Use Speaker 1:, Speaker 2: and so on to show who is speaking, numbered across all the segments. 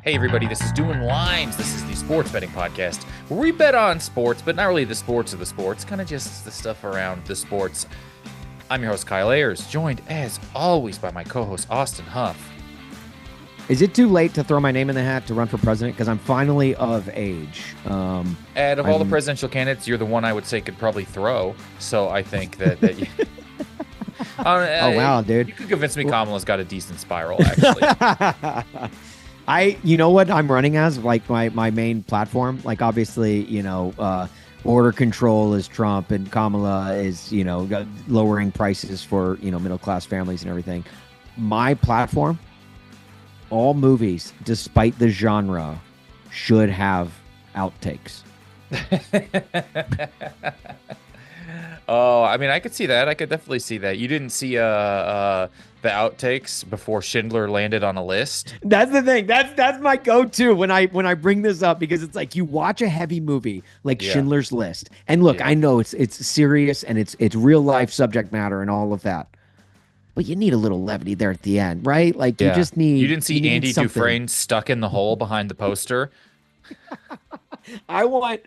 Speaker 1: Hey everybody, this is Doing Lines. This is the sports betting podcast where we bet on sports, but not really the sports of the sports, kind of just the stuff around the sports. I'm your host, Kyle Ayers, joined as always by my co-host, Austin Huff.
Speaker 2: Is it too late to throw my name in the hat to run for president? Because I'm finally of age.
Speaker 1: And of all the presidential candidates, you're the one I would say could probably throw. So I think that you...
Speaker 2: Oh, wow, dude.
Speaker 1: You could convince me Kamala's got a decent spiral, actually.
Speaker 2: You know what I'm running as? Like my main platform? Like, obviously, border control is Trump and Kamala is, lowering prices for, middle-class families and everything. My platform, all movies, despite the genre, should have outtakes.
Speaker 1: Oh, I mean, I could see that. I could definitely see that. You didn't see the outtakes before Schindler landed on a list.
Speaker 2: That's the thing. That's my go-to when I bring this up, because it's like you watch a heavy movie like Schindler's List, and look, I know it's serious and it's real life subject matter and all of that, but you need a little levity there at the end, right? Like you just need.
Speaker 1: You didn't see Andy Dufresne stuck in the hole behind the poster.
Speaker 2: I want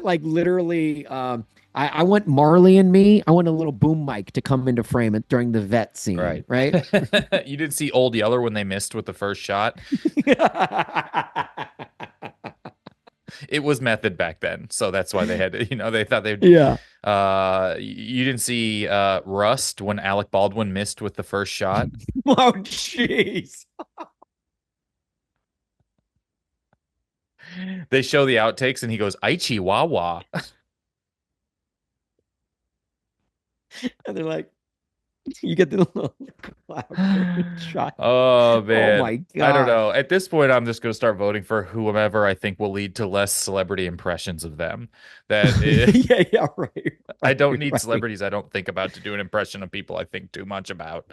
Speaker 2: like literally. I want Marley and Me. I want a little boom mic to come into frame during the vet scene. Right.
Speaker 1: You didn't see Old Yeller when they missed with the first shot. It was method back then, so that's why they had to, they thought they'd.
Speaker 2: Yeah.
Speaker 1: You didn't see Rust when Alec Baldwin missed with the first shot.
Speaker 2: Oh, jeez.
Speaker 1: They show the outtakes and he goes, "Ai Chihuahua."
Speaker 2: And they're like, you get the little shot.
Speaker 1: Oh, man.
Speaker 2: Oh, my God.
Speaker 1: I don't know. At this point, I'm just going to start voting for whomever I think will lead to less celebrity impressions of them.
Speaker 2: Right.
Speaker 1: I don't need celebrities I don't think about to do an impression of people I think too much about.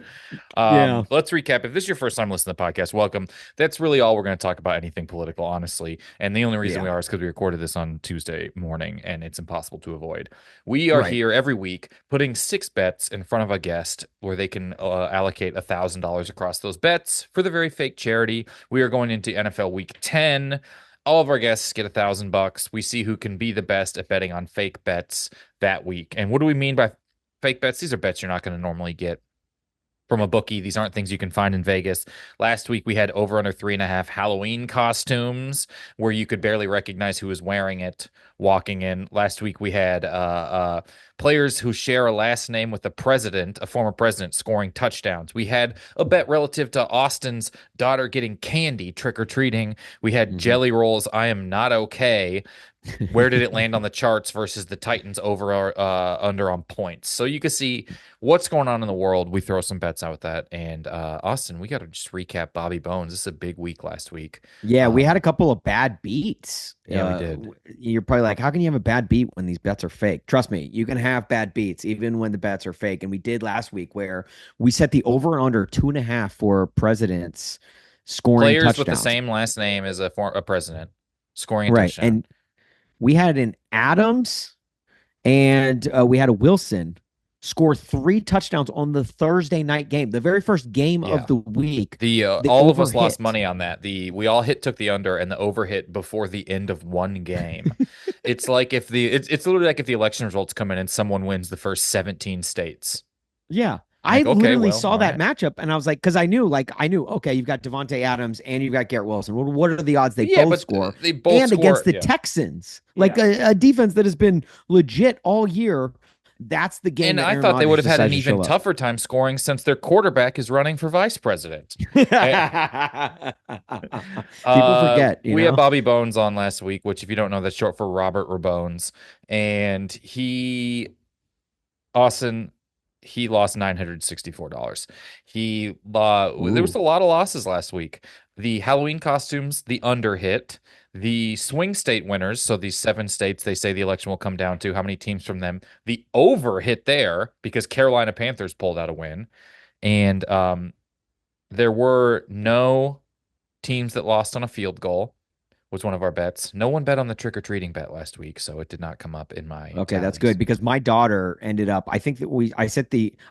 Speaker 2: Yeah.
Speaker 1: Let's recap. If this is your first time listening to the podcast, welcome. That's really all we're going to talk about, anything political, honestly. And the only reason we are is because we recorded this on Tuesday morning, and it's impossible to avoid. We are here every week putting 6 bets in front of a guest where they can allocate $1,000 across those bets for the very fake charity. We are going into NFL Week 10. All of our guests get $1,000. We see who can be the best at betting on fake bets that week. And what do we mean by fake bets? These are bets you're not going to normally get from a bookie. These aren't things you can find in Vegas. Last week, we had over under 3.5 Halloween costumes where you could barely recognize who was wearing it walking in. Last week, we had players who share a last name with a former president, scoring touchdowns. We had a bet relative to Austin's daughter getting candy trick-or-treating. We had jelly rolls. I am not okay. Where did it land on the charts versus the Titans over under on points? So you can see what's going on in the world. We throw some bets out with that. And Austin, we got to just recap Bobby Bones. This is a big week last week.
Speaker 2: Yeah, we had a couple of bad beats.
Speaker 1: Yeah, we did.
Speaker 2: You're probably like, how can you have a bad beat when these bets are fake? Trust me, you can have bad beats even when the bets are fake. And we did last week, where we set the over and under 2.5 for presidents scoring
Speaker 1: players
Speaker 2: touchdowns
Speaker 1: with the same last name as a president scoring a touchdown.
Speaker 2: And we had an Adams and we had a Wilson score 3 touchdowns on the Thursday night game, the very first game of the week.
Speaker 1: All of us lost money on that. We all took the under, and the over hit before the end of one game. It's like it's literally like if the election results come in and someone wins the first 17 states.
Speaker 2: Yeah. I literally saw that matchup, and I was like, because I knew, okay, you've got Devontae Adams and you've got Garrett Wilson. What are the odds they both score?
Speaker 1: They both score,
Speaker 2: against the Texans, a defense that has been legit all year. That's the game.
Speaker 1: And I thought they would have had an even tougher time scoring since their quarterback is running for vice president. People
Speaker 2: forget.
Speaker 1: We had Bobby Bones on last week, which, if you don't know, that's short for Robert Rabones. And he lost $964. There was a lot of losses last week. The Halloween costumes, the under hit. The swing state winners, so these 7 states they say the election will come down to, how many teams from them, the over hit there because Carolina Panthers pulled out a win. And there were no teams that lost on a field goal. was one of our bets. No one bet on the trick-or-treating bet last week, so it did not come up in my
Speaker 2: Okay, that's good
Speaker 1: tallies.
Speaker 2: because my daughter ended up, I think that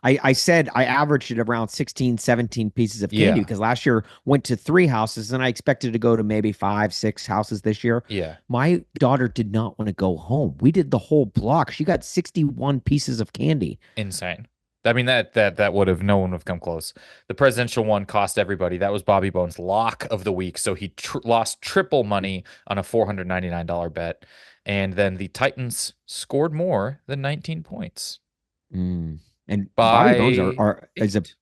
Speaker 2: I said I averaged it around 16, 17 pieces of candy
Speaker 1: Yeah,
Speaker 2: because last year went to 3 houses and I expected to go to maybe 5, 6 houses this year.
Speaker 1: yeah.
Speaker 2: My daughter did not want to go home. We did the whole block. She got 61 pieces of candy.
Speaker 1: Insane. I mean that would have no one would have come close. The presidential one cost everybody. That was Bobby Bones' lock of the week, so he lost triple money on a $499 bet, and then the Titans scored more than 19 points
Speaker 2: Mm. And Bobby Bones
Speaker 1: by
Speaker 2: is a
Speaker 1: 8.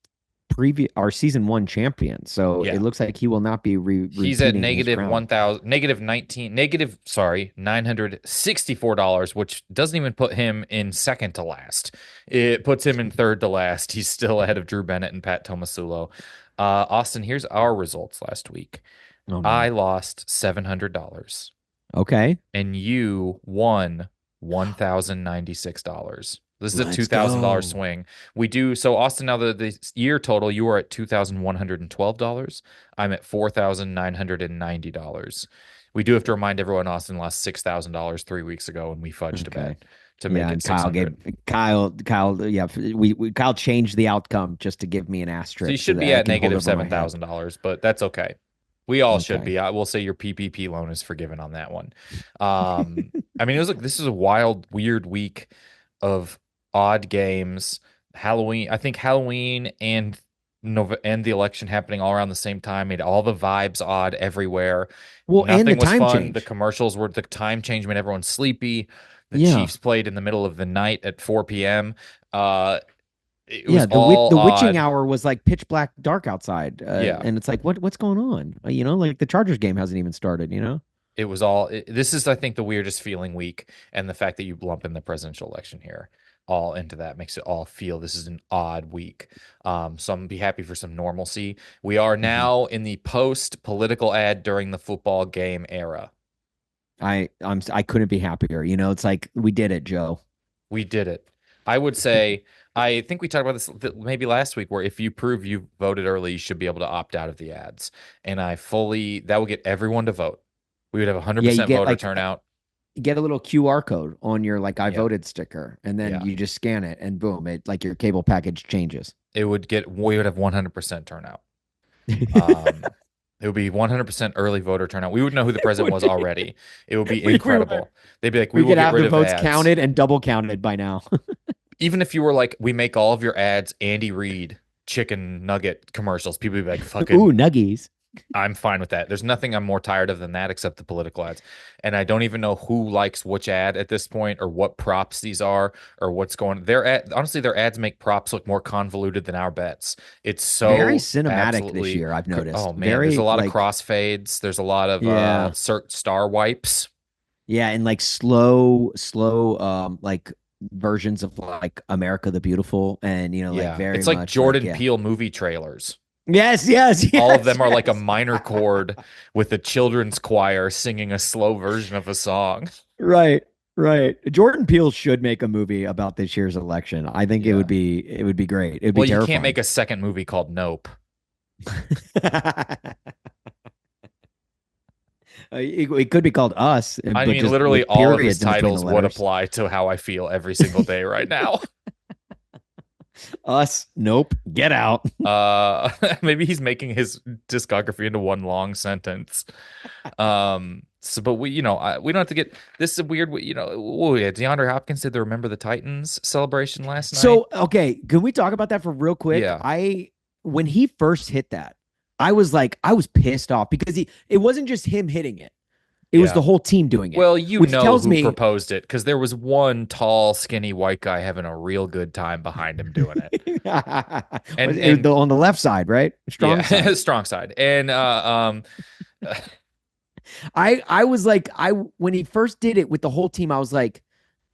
Speaker 2: previous our season 1 champion, so it
Speaker 1: Yeah.
Speaker 2: looks like he will not be
Speaker 1: He's at
Speaker 2: repeating his
Speaker 1: negative
Speaker 2: crown.
Speaker 1: 1,000, negative 19, negative, sorry, $964, which doesn't even put him in second to last. It puts him in third to last. He's still ahead of Drew Bennett and Pat Tomasulo. Austin, here's our results last week.
Speaker 2: Oh
Speaker 1: I
Speaker 2: no.
Speaker 1: lost $700
Speaker 2: Okay.
Speaker 1: and you won $1,096. This is a
Speaker 2: Let's
Speaker 1: $2,000
Speaker 2: go.
Speaker 1: swing. We do so, Austin. Now the year total, you are at $2,112. I'm at $4,990. We do have to remind everyone Austin lost $6,000 3 weeks ago, and we fudged a
Speaker 2: Okay.
Speaker 1: bet to
Speaker 2: Yeah,
Speaker 1: make it
Speaker 2: and
Speaker 1: 600.
Speaker 2: Yeah, Kyle changed the outcome just to give me an
Speaker 1: So you
Speaker 2: asterisk so
Speaker 1: should
Speaker 2: that
Speaker 1: be
Speaker 2: I
Speaker 1: at
Speaker 2: can hold
Speaker 1: negative
Speaker 2: over my
Speaker 1: seven
Speaker 2: head.
Speaker 1: thousand dollars, but that's okay. We all should
Speaker 2: Okay.
Speaker 1: be. I will say your PPP loan is forgiven on that one. I mean, it was like this is a wild, weird week of odd games. Halloween, I think Halloween and and the election happening all around the same time made all the vibes odd everywhere.
Speaker 2: Well, and the
Speaker 1: Nothing was
Speaker 2: time
Speaker 1: fun. The
Speaker 2: change.
Speaker 1: commercials were the time change made everyone sleepy. The
Speaker 2: Yeah.
Speaker 1: Chiefs played in the middle of the night at 4 p.m. Uh, it was
Speaker 2: Yeah,
Speaker 1: all
Speaker 2: the witching
Speaker 1: odd.
Speaker 2: hour was like pitch black dark outside.
Speaker 1: Yeah.
Speaker 2: And it's like what's going on? Like the Chargers game hasn't even started.
Speaker 1: It was all. This is, I think, the weirdest feeling week, and the fact that you lump in the presidential election here all into that makes it all feel this is an odd week. So I'm be happy for some normalcy. We are
Speaker 2: Mhm.
Speaker 1: now in the post political ad during the football game era.
Speaker 2: I couldn't be happier. It's like we did it, Joe.
Speaker 1: We did it. I would say. I think we talked about this maybe last week, where if you prove you voted early, you should be able to opt out of the ads. And that would get everyone to vote. We would have
Speaker 2: Yeah, you
Speaker 1: 100%
Speaker 2: get
Speaker 1: voter
Speaker 2: like
Speaker 1: turnout.
Speaker 2: get a little QR code on your like I
Speaker 1: Yeah.
Speaker 2: voted sticker, and then
Speaker 1: Yeah.
Speaker 2: you just scan it, and boom, it like your cable package changes.
Speaker 1: We would have 100% turnout. Um, it would be 100% early voter turnout. We would know who the president was already. It would be
Speaker 2: We
Speaker 1: incredible. They'd be like, we
Speaker 2: we
Speaker 1: will
Speaker 2: could
Speaker 1: get
Speaker 2: have
Speaker 1: rid
Speaker 2: the
Speaker 1: of
Speaker 2: votes
Speaker 1: ads.
Speaker 2: counted and double counted by now.
Speaker 1: Even if you were like, we make all of your ads Andy Reid chicken nugget commercials, people would be like,
Speaker 2: Ooh,
Speaker 1: fucking,
Speaker 2: nuggies.
Speaker 1: I'm fine with that. There's nothing I'm more tired of than that except the political ads. And I don't even know who likes which ad at this point or what props these are or what's going. Honestly, their ads make props look more convoluted than our bets. It's
Speaker 2: Very
Speaker 1: so
Speaker 2: cinematic this
Speaker 1: absolutely.
Speaker 2: year, I've
Speaker 1: Oh
Speaker 2: noticed.
Speaker 1: man, there's a
Speaker 2: Very
Speaker 1: lot of
Speaker 2: like
Speaker 1: crossfades. There's a lot of
Speaker 2: yeah.
Speaker 1: star wipes.
Speaker 2: Yeah, and like slow like versions of like America the Beautiful and like
Speaker 1: Yeah,
Speaker 2: very
Speaker 1: it's like
Speaker 2: much like
Speaker 1: Jordan
Speaker 2: yeah.
Speaker 1: Peele movie trailers.
Speaker 2: Yes, yes,
Speaker 1: All of
Speaker 2: yes,
Speaker 1: them are like a
Speaker 2: yes.
Speaker 1: minor chord with a children's choir singing a slow version of a song.
Speaker 2: Right, right. Jordan Peele should make a movie about this year's election. I think
Speaker 1: Yeah.
Speaker 2: it would be great. It'd be
Speaker 1: Well, you can't make
Speaker 2: terrifying.
Speaker 1: a second movie called Nope.
Speaker 2: It could be called Us,
Speaker 1: I
Speaker 2: but
Speaker 1: mean,
Speaker 2: just
Speaker 1: literally
Speaker 2: with
Speaker 1: all of his
Speaker 2: periods in between the
Speaker 1: titles would
Speaker 2: letters.
Speaker 1: apply to how I feel every single day right now.
Speaker 2: Us, nope, get out.
Speaker 1: Maybe he's making his discography into one long sentence. So, but we don't have to get this is a weird, oh yeah, DeAndre Hopkins did the Remember the Titans celebration last night.
Speaker 2: So, okay, can we talk about that for real quick?
Speaker 1: Yeah,
Speaker 2: When he first hit that, I was pissed off because it wasn't just him hitting it. It was
Speaker 1: yeah.
Speaker 2: the whole team doing it,
Speaker 1: Well,
Speaker 2: which tells
Speaker 1: who
Speaker 2: me
Speaker 1: proposed it because there was one tall, skinny white guy having a real good time behind him doing it. And
Speaker 2: on the left side, right? Strong
Speaker 1: yeah,
Speaker 2: side.
Speaker 1: strong side. And
Speaker 2: I was like, when he first did it with the whole team, I was like,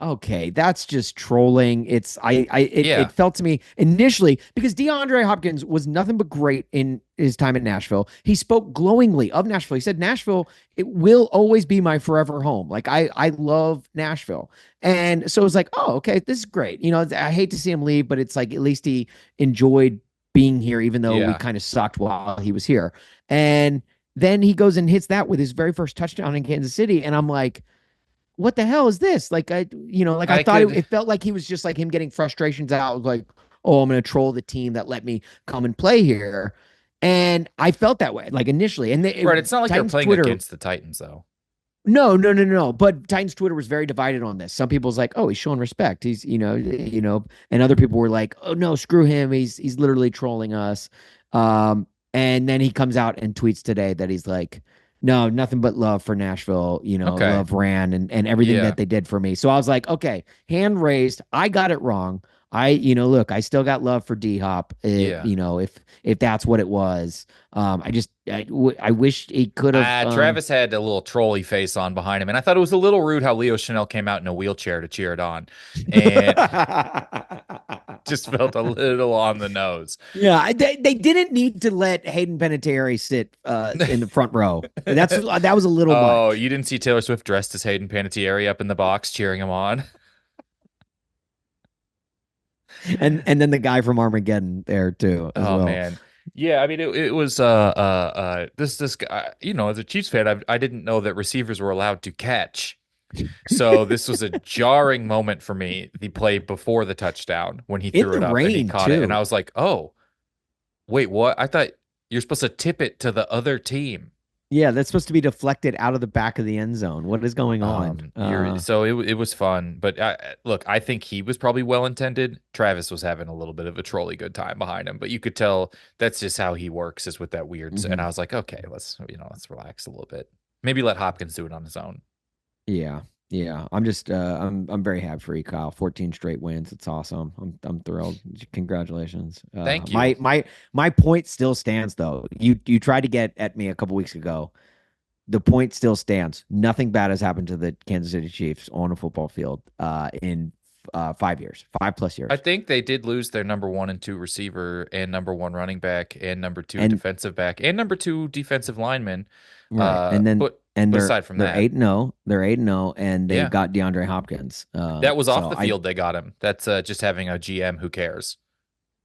Speaker 2: okay, that's just trolling. It
Speaker 1: yeah,
Speaker 2: felt to me initially because DeAndre Hopkins was nothing but great in his time at Nashville. He spoke glowingly of Nashville. He said, Nashville, it will always be my forever home. Like I love Nashville. And so it was like, oh, okay, this is great. I hate to see him leave, but it's like at least he enjoyed being here, even though we
Speaker 1: yeah.
Speaker 2: kind of sucked while he was here. And then he goes and hits that with his very first touchdown in Kansas City. And I'm like, what the hell is this? Like, I
Speaker 1: I
Speaker 2: thought
Speaker 1: could.
Speaker 2: it felt like he was just like him getting frustrations out. Like, oh, I'm going to troll the team that let me come and play here. And I felt that way, like initially. And
Speaker 1: Right. It's not like they're
Speaker 2: Titans
Speaker 1: playing
Speaker 2: Twitter,
Speaker 1: against the Titans, though.
Speaker 2: no, no, no, no. But Titans Twitter was very divided on this. Some people's like, oh, he's showing respect. He's, and other people were like, oh no, screw him. He's literally trolling us. And then he comes out and tweets today that he's like, no, nothing but love for Nashville,
Speaker 1: Okay.
Speaker 2: love Ran and everything
Speaker 1: Yeah.
Speaker 2: that they did for me. So I was like, okay, hand raised. I got it wrong. Look, I still got love for D Hop.
Speaker 1: Yeah.
Speaker 2: If that's what it was. I wish he could have.
Speaker 1: Travis had a little trolley face on behind him, and I thought it was a little rude how Leo Chanel came out in a wheelchair to cheer it on, and just felt a little on the nose.
Speaker 2: Yeah, they didn't need to let Hayden Panettiere sit in the front row. That was a little
Speaker 1: Oh,
Speaker 2: much.
Speaker 1: you didn't see Taylor Swift dressed as Hayden Panettiere up in the box cheering him on?
Speaker 2: And then the guy from Armageddon there too as
Speaker 1: Oh
Speaker 2: well.
Speaker 1: man. Yeah, I mean it was this guy, as a Chiefs fan, I didn't know that receivers were allowed to catch. So this was a jarring moment for me, the play before the touchdown when he
Speaker 2: In
Speaker 1: threw
Speaker 2: the
Speaker 1: it up and he
Speaker 2: rain
Speaker 1: caught it. And I
Speaker 2: too.
Speaker 1: was like, "Oh, wait, what? I thought you're supposed to tip it to the other team."
Speaker 2: Yeah, that's supposed to be deflected out of the back of the end zone. What is going on?
Speaker 1: You're so it was fun, but look, I think he was probably well intended. Travis was having a little bit of a trolley good time behind him, but you could tell that's just how he works, is with that weird. And I
Speaker 2: Mhm.
Speaker 1: was like, okay, let's relax a little bit. Maybe let Hopkins do it on his own.
Speaker 2: Yeah. Yeah. I'm very happy for you, Kyle. 14 straight wins. It's awesome. I'm thrilled. Congratulations.
Speaker 1: Thank you.
Speaker 2: My point still stands though. You tried to get at me a couple weeks ago. The point still stands. Nothing bad has happened to the Kansas City Chiefs on a football field in 5 years, 5+ years.
Speaker 1: I think they did lose their number one and two receiver and number one running back and number two
Speaker 2: And
Speaker 1: defensive back and number two defensive lineman.
Speaker 2: right. And then
Speaker 1: But
Speaker 2: and they're
Speaker 1: aside from
Speaker 2: they're
Speaker 1: that,
Speaker 2: 8-0. They're 8-0 and they've
Speaker 1: yeah,
Speaker 2: got DeAndre Hopkins.
Speaker 1: that was off
Speaker 2: So
Speaker 1: the
Speaker 2: I
Speaker 1: field. They got him. That's just having a GM who cares.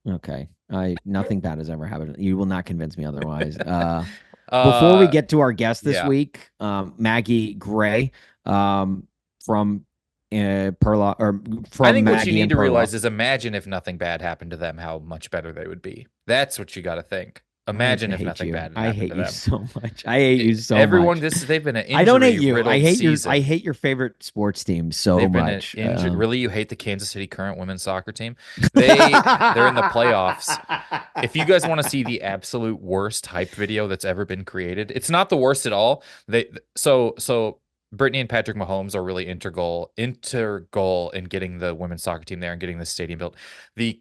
Speaker 2: okay. I Nothing bad has ever happened. You will not convince me otherwise. Before we
Speaker 1: Uh,
Speaker 2: get to our guest this
Speaker 1: yeah.
Speaker 2: week, Maggie Gray, from Perloff or
Speaker 1: I
Speaker 2: from
Speaker 1: think what you
Speaker 2: Maggie
Speaker 1: need
Speaker 2: and
Speaker 1: to
Speaker 2: Perloff.
Speaker 1: realize is imagine if nothing bad happened to them, how much better they would be. That's what you got to think.
Speaker 2: I
Speaker 1: Imagine if
Speaker 2: hate
Speaker 1: nothing
Speaker 2: you.
Speaker 1: bad had
Speaker 2: I
Speaker 1: happened
Speaker 2: hate
Speaker 1: to
Speaker 2: you
Speaker 1: them.
Speaker 2: so much. I hate you so
Speaker 1: Everyone,
Speaker 2: much.
Speaker 1: they've been an
Speaker 2: I don't hate
Speaker 1: injury
Speaker 2: you.
Speaker 1: riddled
Speaker 2: I
Speaker 1: season.
Speaker 2: hate your favorite sports team so
Speaker 1: They've been an
Speaker 2: much.
Speaker 1: injured. Really, you hate the Kansas City current women's soccer team? They're in the playoffs. If you guys want to see the absolute worst hype video that's ever been created, it's not the worst at all. So Brittany and Patrick Mahomes are really integral in getting the women's soccer team there and getting the stadium built. The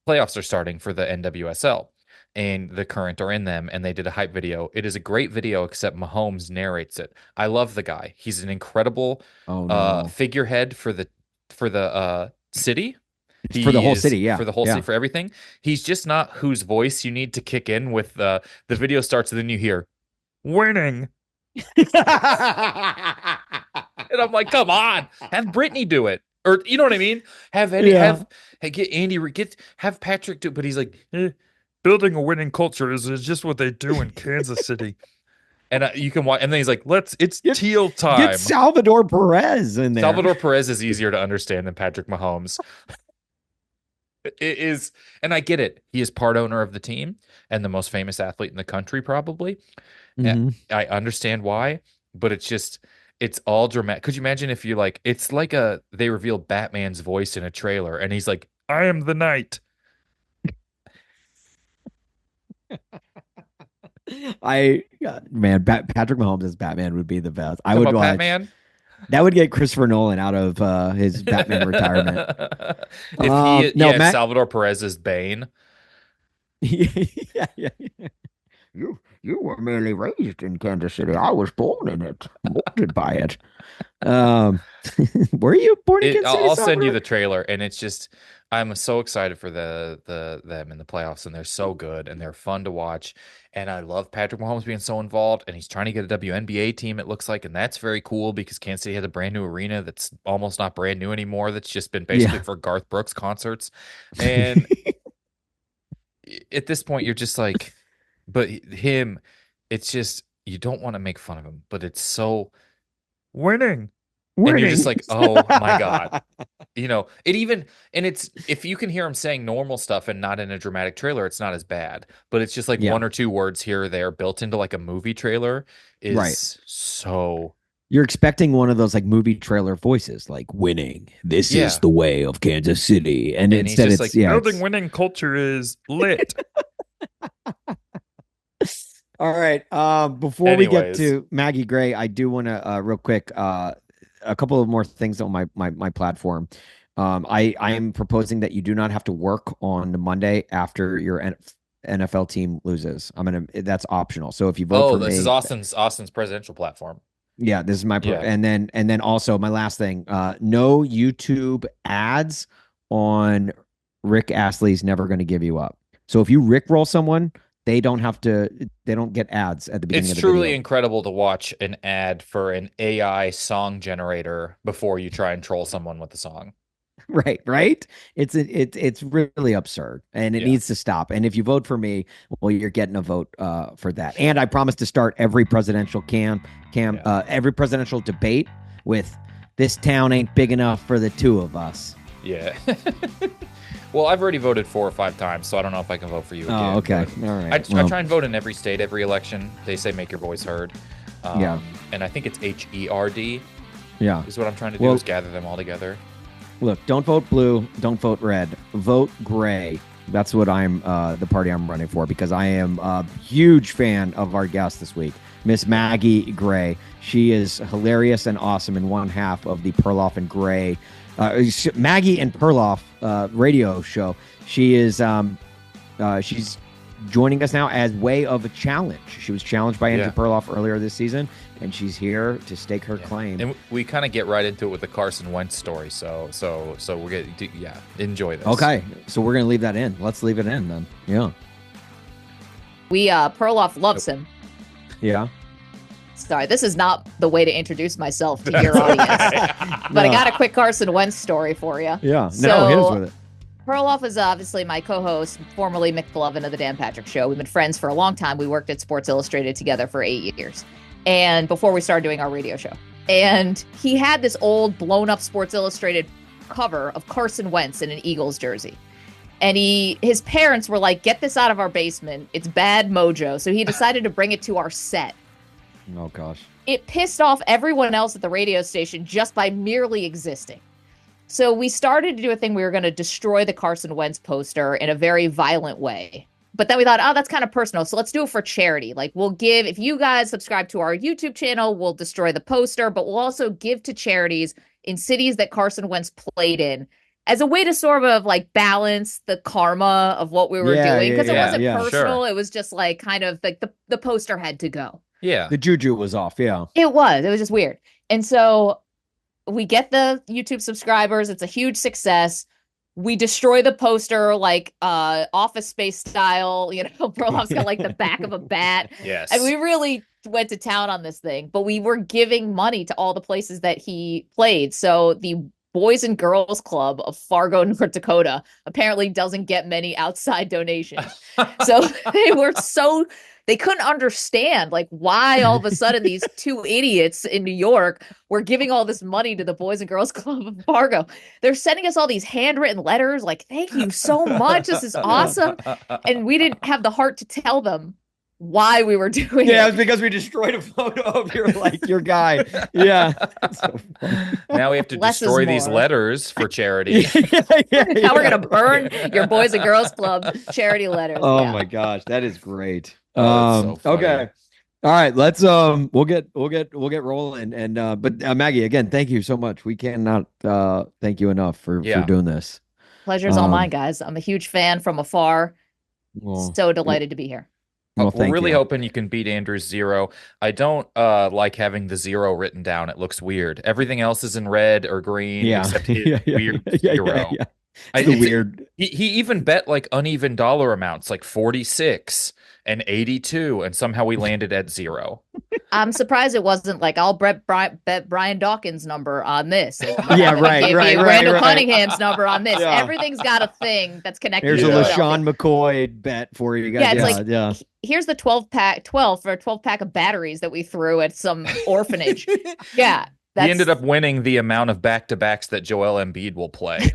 Speaker 1: playoffs are starting for the NWSL, and the current are in them, and they did a hype video. It is a great video, except Mahomes narrates it. I love the guy. He's an incredible
Speaker 2: Oh no.
Speaker 1: figurehead for the city.
Speaker 2: For the
Speaker 1: He
Speaker 2: whole
Speaker 1: is
Speaker 2: city, yeah.
Speaker 1: for the whole city,
Speaker 2: Yeah.
Speaker 1: for everything. He's just not whose voice you need to kick in with the video starts, and then you hear winning. And I'm like, come on, have Brittany do it. Or you know what I mean? Have Eddie
Speaker 2: Yeah.
Speaker 1: get Andy have Patrick do it, but he's like, building a winning culture is just what they do in Kansas City. And you can watch, and then he's like, it's
Speaker 2: Get,
Speaker 1: teal
Speaker 2: get
Speaker 1: time.
Speaker 2: Salvador Perez in there.
Speaker 1: Salvador Perez is easier to understand than Patrick Mahomes. It is, and I get it. He is part owner of the team and the most famous athlete in the country, probably.
Speaker 2: Mhm.
Speaker 1: I understand why, but it's all dramatic. Could you imagine if you like, it's like they reveal Batman's voice in a trailer and he's like, I am the knight.
Speaker 2: Man, Patrick Mahomes as Batman would be the best. I
Speaker 1: Talking
Speaker 2: would
Speaker 1: about
Speaker 2: watch.
Speaker 1: Batman.
Speaker 2: That would get Christopher Nolan out of his Batman retirement.
Speaker 1: If he,
Speaker 2: No,
Speaker 1: yeah,
Speaker 2: Matt.
Speaker 1: Salvador Perez is Bane.
Speaker 2: Yeah, yeah. You were merely raised in Kansas City. I was born in it, molded by it. Um, were you born in Kansas City,
Speaker 1: I'll send you
Speaker 2: Salvador?
Speaker 1: the trailer, and it's just I'm so excited for them in the playoffs, and they're so good and they're fun to watch. And I love Patrick Mahomes being so involved, and he's trying to get a WNBA team, it looks like, and that's very cool because Kansas City has a brand new arena that's almost not brand new anymore. That's just been basically
Speaker 2: Yeah.
Speaker 1: for Garth Brooks concerts. And at this point, you're just like, but him. it's just you don't want to make fun of him, but it's so winning. And you're just
Speaker 2: Winning.
Speaker 1: like, oh my God. It even, and it's, if you can hear him saying normal stuff and not in a dramatic trailer, it's not as bad. But it's just like
Speaker 2: Yeah.
Speaker 1: one or two words here or there built into like a movie trailer
Speaker 2: Right.
Speaker 1: is so.
Speaker 2: You're expecting one of those like movie trailer voices, like winning. This is
Speaker 1: Yeah.
Speaker 2: the way of Kansas City. And
Speaker 1: And he's
Speaker 2: instead
Speaker 1: just
Speaker 2: it's,
Speaker 1: like, building winning culture is lit.
Speaker 2: All right. Before we get
Speaker 1: Anyways.
Speaker 2: to Maggie Gray, I do want to real quick a couple of more things on my platform. I am proposing that you do not have to work on the Monday after your NFL team loses. That's optional. So if you vote for
Speaker 1: This is
Speaker 2: me,
Speaker 1: Austin's presidential platform.
Speaker 2: yeah, this is
Speaker 1: Yeah.
Speaker 2: and then also my last thing, no YouTube ads on Rick Astley's Never Gonna Give You Up. So if you Rickroll someone, they don't get ads at the beginning
Speaker 1: It's
Speaker 2: of the
Speaker 1: truly
Speaker 2: video.
Speaker 1: incredible to watch an ad for an AI song generator before you try and troll someone with the song.
Speaker 2: Right. It's really absurd, and it
Speaker 1: Yeah.
Speaker 2: needs to stop. And if you vote for me, well, you're getting a vote for that. And I promise to start every presidential every presidential debate with "This town ain't big enough for the two of us."
Speaker 1: Yeah. Well, I've already voted 4 or 5 times, so I don't know if I can vote for you again.
Speaker 2: Oh, okay. All right.
Speaker 1: I try and vote in every state, every election. They say make your voice heard.
Speaker 2: Yeah.
Speaker 1: And I think it's HERD.
Speaker 2: Yeah.
Speaker 1: Is what I'm trying to do, is gather them all together.
Speaker 2: Look, don't vote blue, don't vote red, vote gray. That's what I'm the party I'm running for, because I am a huge fan of our guest this week, Miss Maggie Gray. She is hilarious and awesome in one half of the Perloff and Gray Maggie and Perloff radio show. She is she's joining us now as way of a challenge. She was challenged by Andrew Perloff earlier this season, and she's here to stake her claim.
Speaker 1: And we kind of get right into it with the Carson Wentz story. So we're getting enjoy this.
Speaker 2: Okay, so we're gonna leave that in. Let's leave it in then. Yeah.
Speaker 3: Perloff loves him.
Speaker 2: Yeah.
Speaker 3: Sorry, this is not the way to introduce myself to your audience. But I got a quick Carson Wentz story for you.
Speaker 2: Yeah.
Speaker 3: So,
Speaker 2: hit us with it.
Speaker 3: Perloff is obviously my co-host, formerly McBlovin of the Dan Patrick Show. We've been friends for a long time. We worked at Sports Illustrated together for 8 years, and before we started doing our radio show. And he had this old blown-up Sports Illustrated cover of Carson Wentz in an Eagles jersey. And his parents were like, "Get this out of our basement. It's bad mojo." So he decided to bring it to our set.
Speaker 2: Oh, gosh.
Speaker 3: It pissed off everyone else at the radio station just by merely existing. So we started to do a thing. We were going to destroy the Carson Wentz poster in a very violent way. But then we thought, oh, that's kind of personal. So let's do it for charity. Like, we'll give, if you guys subscribe to our YouTube channel, we'll destroy the poster, but we'll also give to charities in cities that Carson Wentz played in, as a way to sort of like balance the karma of what we were doing. Because it wasn't personal. Sure. It was just like kind of like the poster had to go.
Speaker 1: Yeah.
Speaker 2: The juju was off. Yeah.
Speaker 3: It was just weird. And so we get the YouTube subscribers. It's a huge success. We destroy the poster like Office Space style. Perloff's got like the back of a bat.
Speaker 1: Yes.
Speaker 3: And we really went to town on this thing. But we were giving money to all the places that he played. So the Boys and Girls Club of Fargo, North Dakota apparently doesn't get many outside donations. So they couldn't understand like why all of a sudden these two idiots in New York were giving all this money to the Boys and Girls Club of Fargo. They're sending us all these handwritten letters like, "Thank you so much. This is awesome." And we didn't have the heart to tell them why we were doing it.
Speaker 2: Yeah, it was because we destroyed a photo of your guy. Yeah. So
Speaker 1: now we have to destroy these letters for charity.
Speaker 3: Now we're gonna burn your Boys and Girls Club charity letters.
Speaker 2: Oh my gosh, that is great.
Speaker 1: So
Speaker 2: okay. All right, let's we'll get rolling. And but Maggie, again, thank you so much. We cannot thank you enough for doing this.
Speaker 3: Pleasure's all mine, guys. I'm a huge fan from afar. So delighted to be here.
Speaker 1: Well, we're really hoping you can beat Andrew's 0. I don't like having the 0 written down. It looks weird. Everything else is in red or green except his weird 0.
Speaker 2: It's weird.
Speaker 1: He even bet like uneven dollar amounts, like 46 and 82, and somehow we landed at 0.
Speaker 3: I'm surprised it wasn't like I'll bet Brian Dawkins' number on this.
Speaker 2: Yeah, right.
Speaker 3: Randall Cunningham's number on this.
Speaker 2: Yeah.
Speaker 3: Everything's got a thing that's connected.
Speaker 2: Here's
Speaker 3: to
Speaker 2: a
Speaker 3: itself.
Speaker 2: LaShawn McCoy bet for you guys.
Speaker 3: Yeah, it's here's the 12 pack of batteries that we threw at some orphanage. Yeah.
Speaker 1: He ended up winning the amount of back-to-backs that Joel Embiid will play.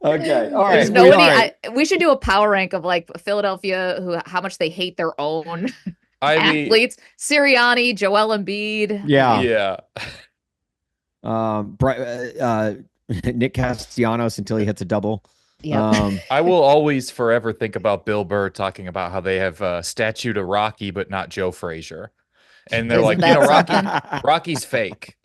Speaker 2: Okay. All right.
Speaker 3: We should do a power rank of like Philadelphia, how much they hate their own athletes. Sirianni, Joel Embiid.
Speaker 1: Yeah.
Speaker 2: Nick Castellanos until he hits a double.
Speaker 3: Yeah.
Speaker 1: I will always forever think about Bill Burr talking about how they have a statue to Rocky, but not Joe Frazier. And they're Rocky's fake.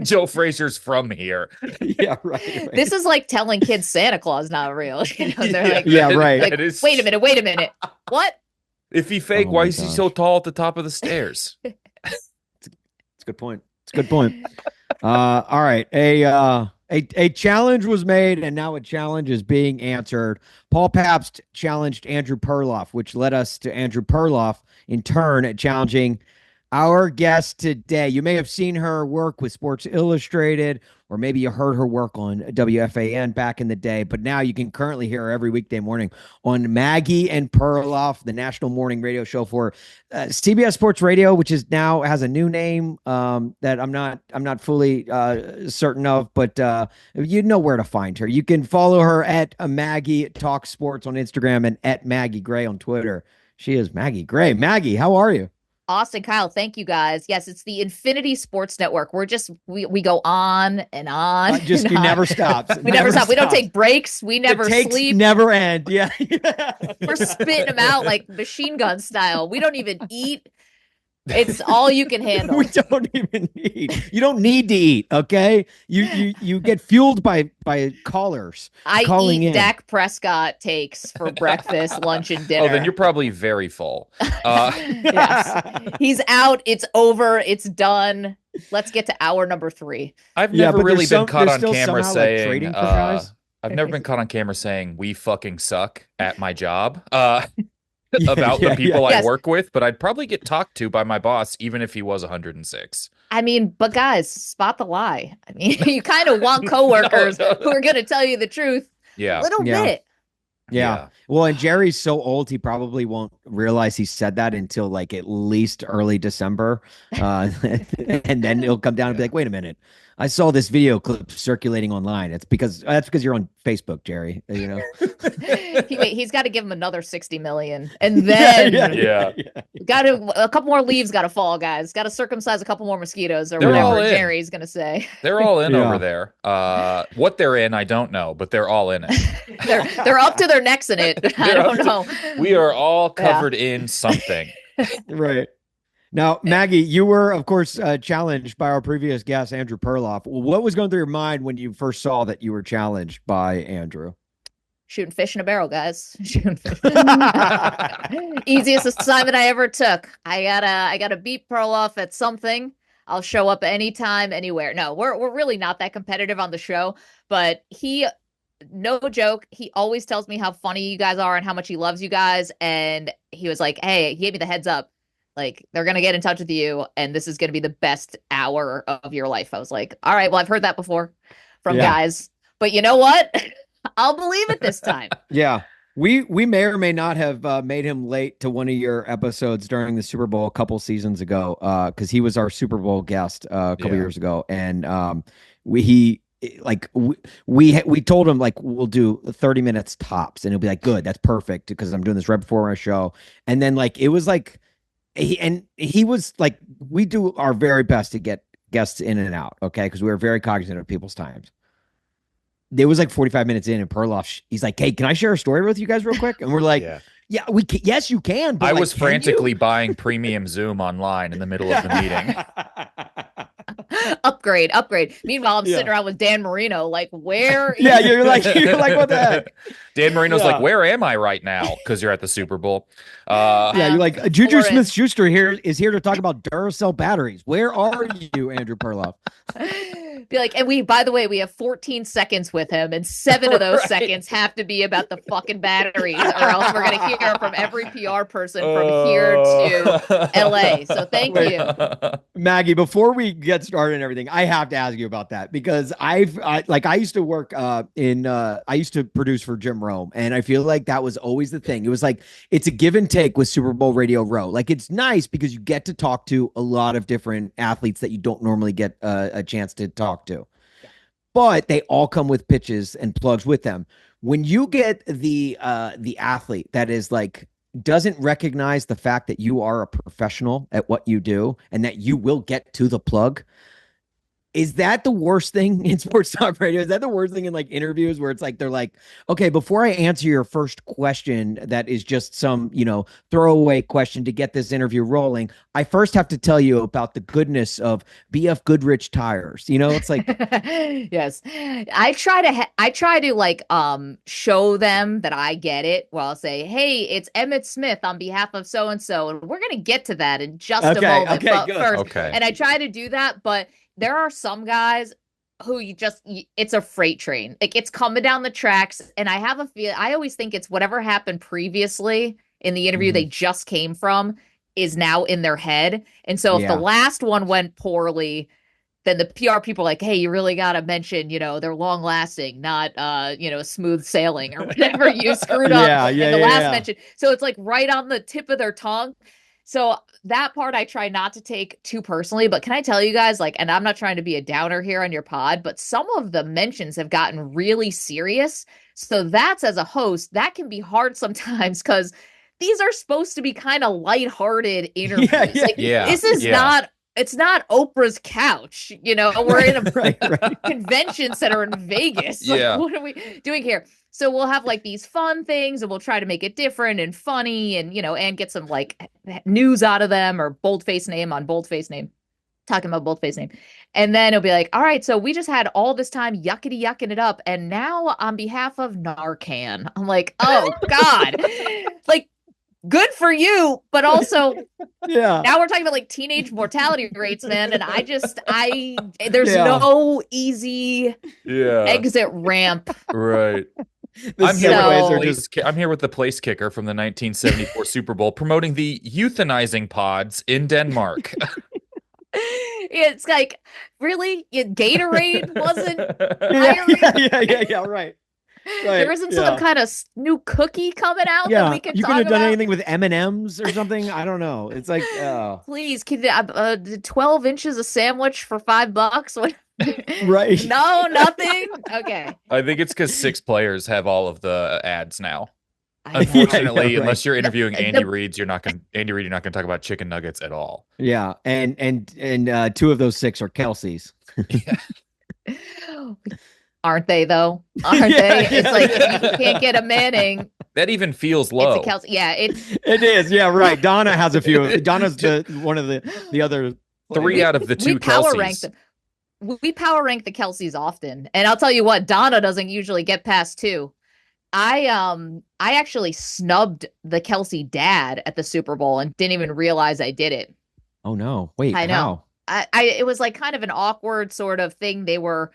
Speaker 1: Joe Frazier's from here.
Speaker 2: Yeah, right.
Speaker 3: This is like telling kids Santa Claus not real.
Speaker 2: Right.
Speaker 3: Like, wait a minute. What?
Speaker 1: If he fake, why is he so tall at the top of the stairs?
Speaker 2: It's a good point. All right. A challenge was made, and now a challenge is being answered. Paul Pabst challenged Andrew Perloff, which led us to Andrew Perloff in turn challenging our guest today. You may have seen her work with Sports Illustrated, or maybe you heard her work on WFAN back in the day, but now you can currently hear her every weekday morning on Maggie and Perloff, the national morning radio show for CBS Sports Radio, which is now has a new name that I'm not fully certain of, but you know where to find her. You can follow her at Maggie Talk Sports on Instagram and at Maggie Gray on Twitter. She is Maggie Gray. Maggie, how are you?
Speaker 3: Austin, Kyle, thank you guys. Yes, it's the Infinity Sports Network. We're just we go on and on.
Speaker 2: You never stop.
Speaker 3: We never stop. We don't take breaks. We never sleep.
Speaker 2: Never end. Yeah.
Speaker 3: We're spitting them out like machine gun style. We don't even eat. It's all you can handle.
Speaker 2: We don't even eat. You don't need to eat, okay? You get fueled by callers.
Speaker 3: I eat Dak Prescott takes for breakfast, lunch, and dinner.
Speaker 1: Oh, then you're probably very full.
Speaker 3: Yes. He's out. It's over. It's done. Let's get to hour number 3.
Speaker 1: I've never really been caught on camera saying I've never been caught on camera saying we fucking suck at my job. About the people I work with, but I'd probably get talked to by my boss, even if he was 106.
Speaker 3: I mean, but guys, spot the lie. I mean, you kind of want coworkers who are going to tell you the truth.
Speaker 1: Yeah.
Speaker 3: A little bit.
Speaker 2: Yeah. Well, and Jerry's so old, he probably won't realize he said that until like at least early December. And then he'll come down and be like, wait a minute. I saw this video clip circulating online. That's because you're on Facebook, Jerry. You know,
Speaker 3: he's got to give him another 60 million, and then got a couple more leaves got to fall, guys. Got to circumcise a couple more mosquitoes or whatever Jerry's gonna say.
Speaker 1: They're all in over there. What they're in, I don't know, but they're all in
Speaker 3: it. they're up to their necks in it. I don't know.
Speaker 1: We are all covered in something.
Speaker 2: Right. Now, Maggie, you were, of course, challenged by our previous guest, Andrew Perloff. What was going through your mind when you first saw that you were challenged by Andrew?
Speaker 3: Shooting fish in a barrel, guys. Shooting fish. Easiest assignment I ever took. I gotta beat Perloff at something. I'll show up anytime, anywhere. No, we're really not that competitive on the show, but no joke, he always tells me how funny you guys are and how much he loves you guys. And he was like, hey, he gave me the heads up. Like, they're going to get in touch with you, and this is going to be the best hour of your life. I was like, all right, well, I've heard that before from guys. But you know what? I'll believe it this time.
Speaker 2: Yeah. We may or may not have made him late to one of your episodes during the Super Bowl a couple seasons ago because he was our Super Bowl guest a couple years ago. And we told him, like, we'll do 30 minutes tops. And he'll be like, good, that's perfect because I'm doing this right before my show. And then, like, it was like, he was like, we do our very best to get guests in and out, okay? Because we were very cognizant of people's times. There was like 45 minutes in, and Perloff, he's like, hey, can I share a story with you guys real quick? And we're like, yeah, we can. Yes, you can. But
Speaker 1: I was frantically buying premium Zoom online in the middle of the meeting.
Speaker 3: Upgrade. Meanwhile, I'm sitting around with Dan Marino, like, where?
Speaker 2: You're like, what the heck?
Speaker 1: Dan Marino's like, where am I right now? Because you're at the Super Bowl.
Speaker 2: You're like, Juju Smith-Schuster is here to talk about Duracell batteries. Where are you, Andrew Perloff?
Speaker 3: Be like, and by the way, we have 14 seconds with him, and 7 of those seconds have to be about the fucking batteries, or else we're gonna hear from every PR person from here to LA. So thank you.
Speaker 2: Maggie, before we get started and everything, I have to ask you about that because I used to work I used to produce for Jim Rome, and I feel like that was always the thing. It was like it's a give and take with Super Bowl Radio Row. Like it's nice because you get to talk to a lot of different athletes that you don't normally get a chance to talk to, but they all come with pitches and plugs with them. When you get the athlete that is like doesn't recognize the fact that you are a professional at what you do and that you will get to the plug. Is that the worst thing in sports talk radio? Is that the worst thing in like interviews where it's like, they're like, okay, before I answer your first question, that is just some, throwaway question to get this interview rolling, I first have to tell you about the goodness of BF Goodrich tires. It's like,
Speaker 3: yes, I try to like, show them that I get it. Well, I'll say, hey, it's Emmett Smith on behalf of so-and-so. And we're going to get to that in just a moment.
Speaker 2: Okay,
Speaker 3: but
Speaker 2: good.
Speaker 3: First,
Speaker 1: okay.
Speaker 3: And I try to do that, but there are some guys who it's a freight train. Like it's coming down the tracks. And I have a feel, I always think it's whatever happened previously in the interview they just came from is now in their head. And so if the last one went poorly, then the PR people are like, hey, you really got to mention, they're long lasting, not, smooth sailing or whatever you screwed up in the last mention. So it's like right on the tip of their tongue. So that part I try not to take too personally, but can I tell you guys, like, and I'm not trying to be a downer here on your pod, but some of the mentions have gotten really serious. So that's, as a host, that can be hard sometimes because these are supposed to be kind of lighthearted interviews. This is not, it's not Oprah's couch, we're in a convention center in Vegas. Like, what are we doing here? So we'll have like these fun things and we'll try to make it different and funny and, and get some like news out of them or boldface name on boldface name, talking about boldface name. And then it'll be like, all right, so we just had all this time yucking it up. And now on behalf of Narcan, I'm like, oh God, like good for you. But also now we're talking about like teenage mortality rates, man. And there's no easy exit ramp.
Speaker 1: Right. I'm here with the place kicker from the 1974 Super Bowl promoting the euthanizing pods in Denmark.
Speaker 3: It's like, really? Gatorade wasn't
Speaker 2: hiring? Right.
Speaker 3: There isn't some kind of new cookie coming out that we can
Speaker 2: you
Speaker 3: talk
Speaker 2: could have done
Speaker 3: about?
Speaker 2: anything with M&Ms or something. I don't know. It's like,
Speaker 3: please, 12 inches of sandwich for $5. What?
Speaker 2: Right.
Speaker 3: No, nothing. Okay.
Speaker 1: I think it's because 6 players have all of the ads now. Unfortunately, unless you're interviewing Andy Reid, you're not going to talk about chicken nuggets at all.
Speaker 2: Yeah, and 2 of those 6 are Kelsey's.
Speaker 3: Aren't they though? Aren't they? It's like if you can't get a Manning.
Speaker 1: That even feels low.
Speaker 3: It's a Kelsey. Yeah,
Speaker 2: it is. Yeah, right. Donna has a few. Donna's one of the other
Speaker 1: 3 out of the 2 Kelseys.
Speaker 3: We power rank the Kelseys often, and I'll tell you what, Donna doesn't usually get past 2. I actually snubbed the Kelsey dad at the Super Bowl and didn't even realize I did it.
Speaker 2: Oh no! Wait,
Speaker 3: I know.
Speaker 2: How?
Speaker 3: It was like kind of an awkward sort of thing. They were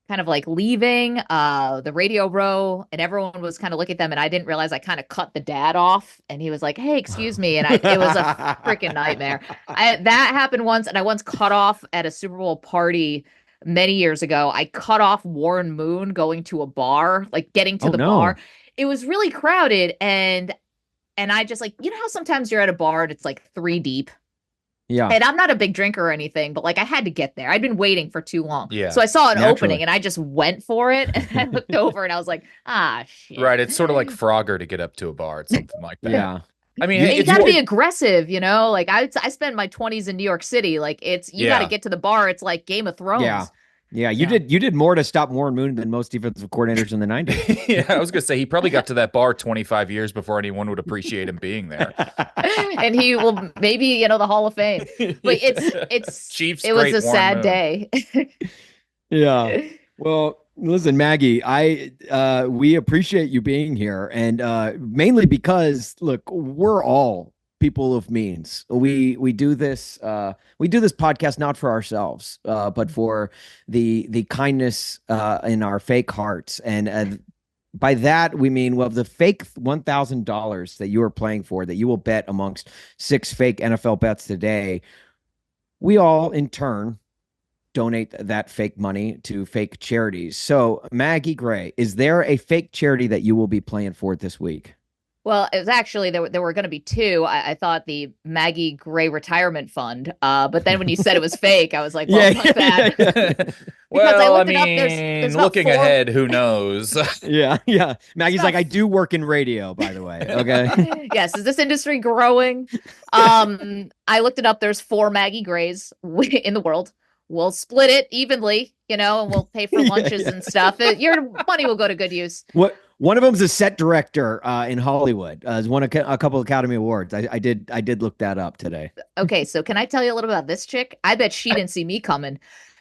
Speaker 3: kind of like leaving the radio row, and everyone was kind of looking at them, and I didn't realize I kind of cut the dad off, and he was like, hey, excuse me, and it was a freaking nightmare. That happened once, and I once cut off at a Super Bowl party many years ago. I cut off Warren Moon going to a bar, like getting to the bar. It was really crowded, and I just like, how sometimes you're at a bar and it's like 3 deep.
Speaker 2: Yeah.
Speaker 3: And I'm not a big drinker or anything, but like I had to get there. I'd been waiting for too long.
Speaker 1: Yeah.
Speaker 3: So I saw an opening and I just went for it. And I looked over and I was like, shit.
Speaker 1: Right. It's sort of like Frogger to get up to a bar. It's something like that.
Speaker 2: Yeah.
Speaker 1: I mean,
Speaker 3: you got to be aggressive, Like I spent my 20s in New York City. Like you got to get to the bar. It's like Game of Thrones.
Speaker 2: Yeah. Yeah, you did more to stop Warren Moon than most defensive coordinators in the 90s.
Speaker 1: Yeah, I was going to say he probably got to that bar 25 years before anyone would appreciate him being there.
Speaker 3: And he will maybe, the Hall of Fame. But it's
Speaker 1: Chiefs,
Speaker 3: it was a
Speaker 1: Warren
Speaker 3: sad
Speaker 1: Moon.
Speaker 3: Day.
Speaker 2: Yeah. Well, listen, Maggie, we appreciate you being here, and mainly because look, we're all people of means. We do this podcast not for ourselves, but for the kindness in our fake hearts. And by that we mean, well, the fake $1,000 that you are playing for, that you will bet amongst 6 fake NFL bets today, we all in turn donate that fake money to fake charities. So, Maggie Gray, is there a fake charity that you will be playing for this week?
Speaker 3: Well, it was actually there were going to be 2. I thought the Maggie Gray Retirement Fund, but then when you said it was fake, I was like, well, fuck that.
Speaker 1: Yeah. Well, I mean, looking ahead, who knows?
Speaker 2: Yeah. Maggie's like, I do work in radio, by the way. Okay.
Speaker 3: Yes. Is this industry growing? I looked it up. There's 4 Maggie Grays in the world. We'll split it evenly, and we'll pay for lunches and stuff. Your money will go to good use.
Speaker 2: What? One of them's a set director in Hollywood. Has won a couple Academy Awards. I did look that up today.
Speaker 3: Okay, so can I tell you a little about this chick? I bet she didn't see me coming,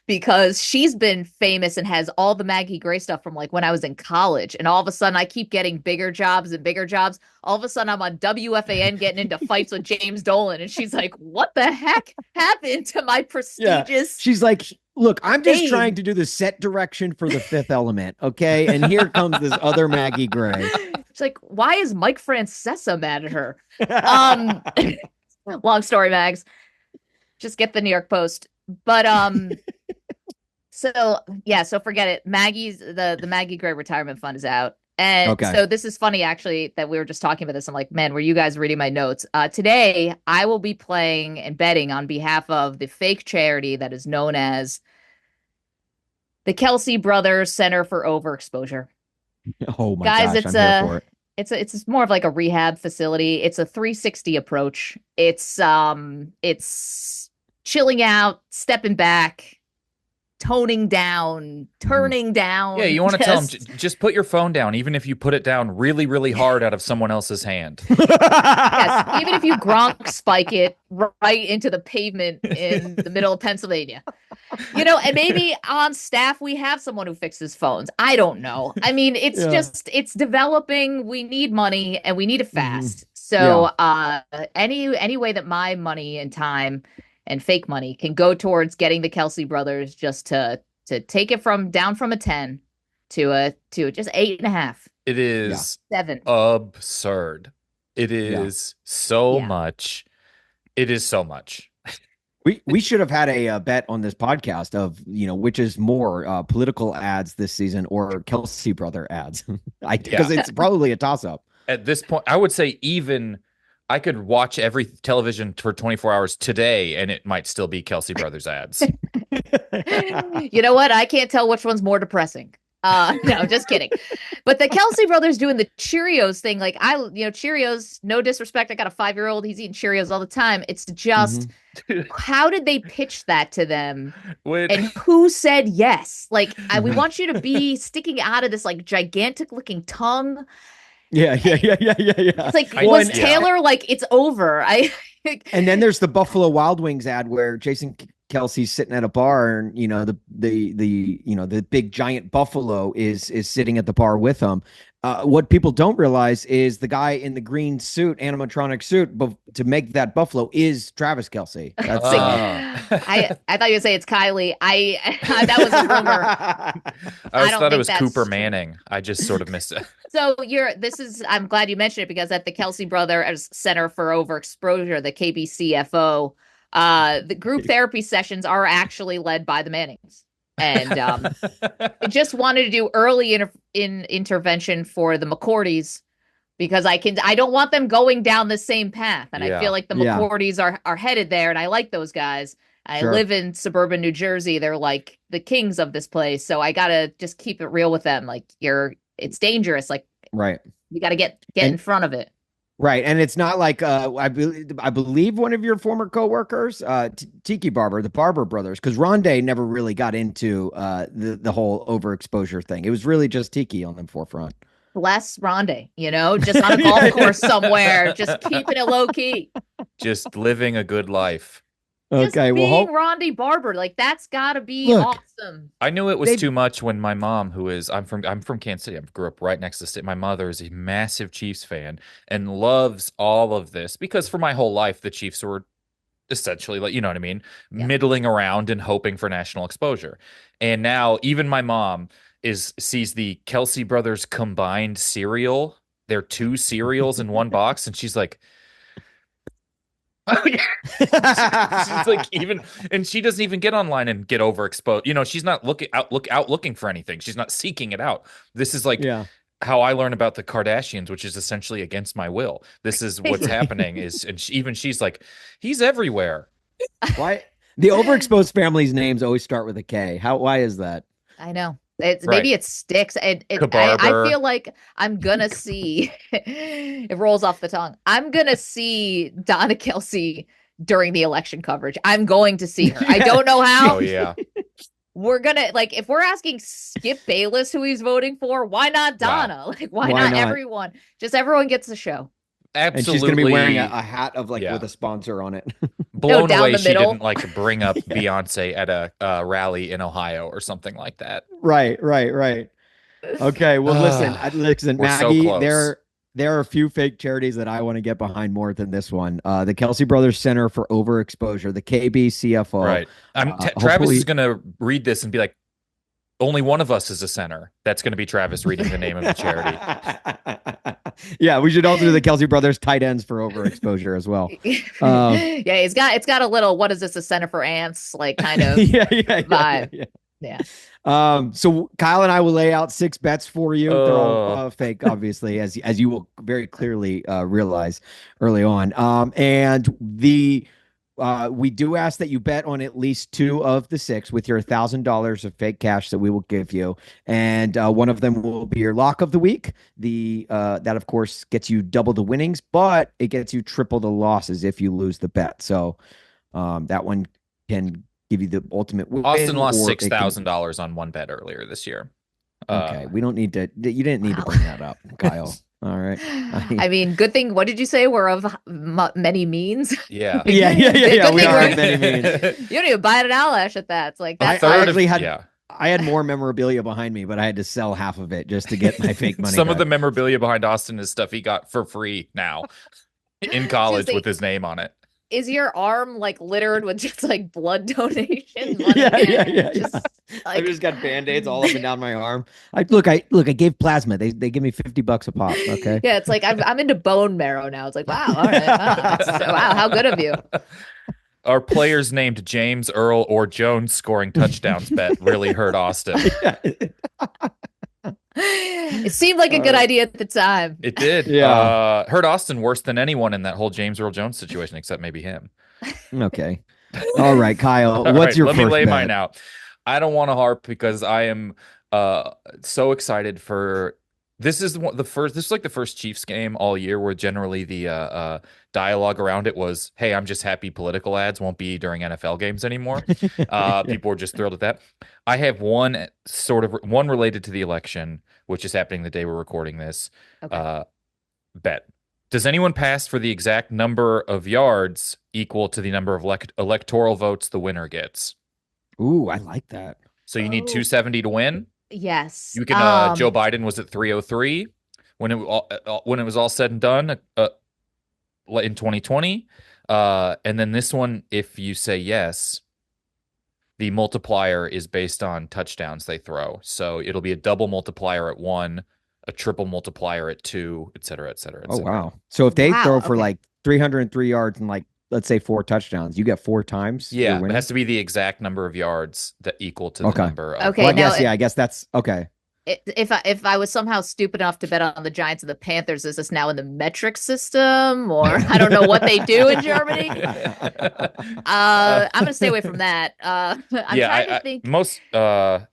Speaker 3: because she's been famous and has all the Maggie Gray stuff from like when I was in college. And all of a sudden I keep getting bigger jobs and bigger jobs. All of a sudden I'm on WFAN getting into fights with James Dolan. And she's like, what the heck happened to my prestigious?
Speaker 2: Yeah. She's like, look, I'm just trying to do the set direction for The Fifth Element. Okay. And here comes this other Maggie Gray.
Speaker 3: She's like, why is Mike Francesa mad at her? Long story, Mags. Just get the New York Post. But so forget it. The Maggie Gray Retirement Fund is out. And so this is funny, actually, that we were just talking about this. I'm like, man, were you guys reading my notes? Today, I will be playing and betting on behalf of the fake charity that is known as the Kelsey Brothers Center for Overexposure.
Speaker 2: Oh my
Speaker 3: gosh,
Speaker 2: I'm
Speaker 3: it's more of like a rehab facility. It's a 360 approach. It's chilling out, stepping back, toning down, turning down.
Speaker 1: Yeah, you want to tell them, just put your phone down, even if you put it down really, really hard out of someone else's hand.
Speaker 3: Yes, even if you Gronk spike it right into the pavement in the middle of Pennsylvania. And maybe on staff we have someone who fixes phones. I don't know. I mean, it's developing. We need money and we need it fast. So any way that my money and time and fake money can go towards getting the Kelsey brothers just to take it down from a 10 to just 8.5.
Speaker 1: It is
Speaker 3: 7.
Speaker 1: Absurd. It is so much. It is so much.
Speaker 2: We should have had a bet on this podcast of, which is more political ads this season or Kelsey brother ads. Because it's probably a toss up.
Speaker 1: At this point, I would say even I could watch every television for 24 hours today and it might still be Kelsey Brothers ads.
Speaker 3: You know what? I can't tell which one's more depressing. No, just kidding. But the Kelsey Brothers doing the Cheerios thing, like Cheerios, no disrespect. I got a 5-year-old. He's eating Cheerios all the time. It's just, how did they pitch that to them? And who said yes? Like, we want you to be sticking out of this like gigantic looking tongue.
Speaker 2: Yeah.
Speaker 3: It's like, was Taylor like, it's over?
Speaker 2: And then there's the Buffalo Wild Wings ad where Jason Kelsey's sitting at a bar, and the big giant buffalo is sitting at the bar with him. What people don't realize is the guy in the green suit, animatronic suit, to make that buffalo is Travis Kelsey. That's
Speaker 3: I thought you'd say it's Kylie. That was a rumor.
Speaker 1: I thought it was Cooper Manning. I just sort of missed it.
Speaker 3: So I'm glad you mentioned it, because at the Kelsey Brothers Center for Overexposure, the KBCFO, the group therapy sessions are actually led by the Mannings. And I just wanted to do early intervention for the McCourtys, because I don't want them going down the same path. And I feel like the McCourtys are headed there, and I like those guys. I live in suburban New Jersey. They're like the kings of this place. So I got to just keep it real with them. Like, it's dangerous. Like, you got to get in front of it.
Speaker 2: Right. And it's not like I believe one of your former coworkers, Tiki Barber, the Barber brothers, because Rondé never really got into the whole overexposure thing. It was really just Tiki on the forefront.
Speaker 3: Bless Rondé, just on a golf course somewhere, just keeping it low key.
Speaker 1: Just living a good life.
Speaker 2: Okay,
Speaker 3: being Rondy Barber, like that's gotta be awesome.
Speaker 1: I knew it was too much when my mom, I'm from Kansas City. I grew up right next to the state. My mother is a massive Chiefs fan and loves all of this because for my whole life the Chiefs were essentially, like, you know what I mean, middling around and hoping for national exposure. And now even my mom sees the Kelsey brothers combined cereal. They're 2 cereals in one box, and she's like, she's like, even, and she doesn't even get online and get overexposed. You know, she's not looking for anything. She's not seeking it out. This is like how I learn about the Kardashians, which is essentially against my will. This is what's happening and she's like, he's everywhere.
Speaker 2: Why? The overexposed family's names always start with a K. Why is that?
Speaker 3: I know. Maybe it sticks. I feel like I'm gonna see it rolls off the tongue. I'm gonna see Donna Kelsey during the election coverage. I'm going to see her. I don't know how.
Speaker 1: Oh yeah.
Speaker 3: We're gonna, like, if we're asking Skip Bayless who he's voting for, why not Donna? Wow. Like, why not everyone? Just everyone gets the show.
Speaker 1: Absolutely.
Speaker 2: And she's gonna be wearing a hat of with a sponsor on it.
Speaker 1: Blown away she didn't bring up Beyonce at a rally in Ohio or something like that.
Speaker 2: Right. Okay, well, listen, Maggie,
Speaker 1: so
Speaker 2: there are a few fake charities that I want to get behind more than this one. The Kelsey Brothers Center for Overexposure, the KBCFO.
Speaker 1: Right. Travis is going to read this and be like, only one of us is a center. That's going to be Travis reading the name of the charity.
Speaker 2: Yeah, we should also do the Kelsey Brothers tight ends for overexposure as well.
Speaker 3: Yeah, it's got a little, what is this, a center for ants, like kind of vibe. Yeah.
Speaker 2: So Kyle and I will lay out 6 bets for you. They're all fake, obviously, as you will very clearly realize early on. And we do ask that you bet on at least 2 of the 6 with your $1,000 of fake cash that we will give you, and one of them will be your lock of the week. That of course gets you double the winnings, but it gets you triple the losses if you lose the bet. So that one can give you the ultimate win.
Speaker 1: Austin lost $6,000 on one bet earlier this year.
Speaker 2: Okay, we don't need to. You didn't need to bring that up, Kyle. All right.
Speaker 3: I mean, good thing. What did you say? We're of many means.
Speaker 1: Yeah.
Speaker 2: Yeah. We are of many means.
Speaker 3: You don't even buy an eyelash at that. It's like that.
Speaker 2: I had more memorabilia behind me, but I had to sell half of it just to get my fake money.
Speaker 1: Some of the memorabilia behind Austin is stuff he got for free now in college with his name on it.
Speaker 3: Is your arm like littered with just like blood donation money?
Speaker 2: Yeah. I've just got band-aids all up and down my arm. I gave plasma. They give me $50 a pop. Okay.
Speaker 3: Yeah, it's like I'm into bone marrow now. It's like, wow, all right, wow, how good of you.
Speaker 1: Our players named James, Earl, or Jones scoring touchdowns bet really hurt Austin.
Speaker 3: It seemed like a good idea at the time.
Speaker 1: It did. Yeah. Hurt Austin worse than anyone in that whole James Earl Jones situation, except maybe him.
Speaker 2: Okay. All right, Kyle. What's your first bet? Let me lay
Speaker 1: mine out. I don't want to harp because I am so excited for this. This is like the first Chiefs game all year where generally the dialogue around it was, hey, I'm just happy political ads won't be during NFL games anymore. People were just thrilled at that. I have one related to the election, which is happening the day we're recording this. Okay. Bet. Does anyone pass for the exact number of yards equal to the number of electoral votes the winner gets?
Speaker 2: Ooh, I like that.
Speaker 1: So you need 270 to win?
Speaker 3: Yes.
Speaker 1: You can Joe Biden was at 303 when it was all said and done in 2020. And then this one, if you say yes, the multiplier is based on touchdowns they throw. So it'll be a double multiplier at 1, a triple multiplier at 2, et cetera, et cetera, et cetera.
Speaker 2: Oh, wow. So if they throw for like 303 yards and like, let's say 4 touchdowns, you get 4 times.
Speaker 1: Yeah, it has to be the exact number of yards that equal to the number.
Speaker 3: Okay,
Speaker 2: well, I guess that's okay.
Speaker 3: If I was somehow stupid enough to bet on the Giants and the Panthers, is this now in the metric system, or I don't know what they do in Germany? I'm gonna stay away from that. I'm trying to think.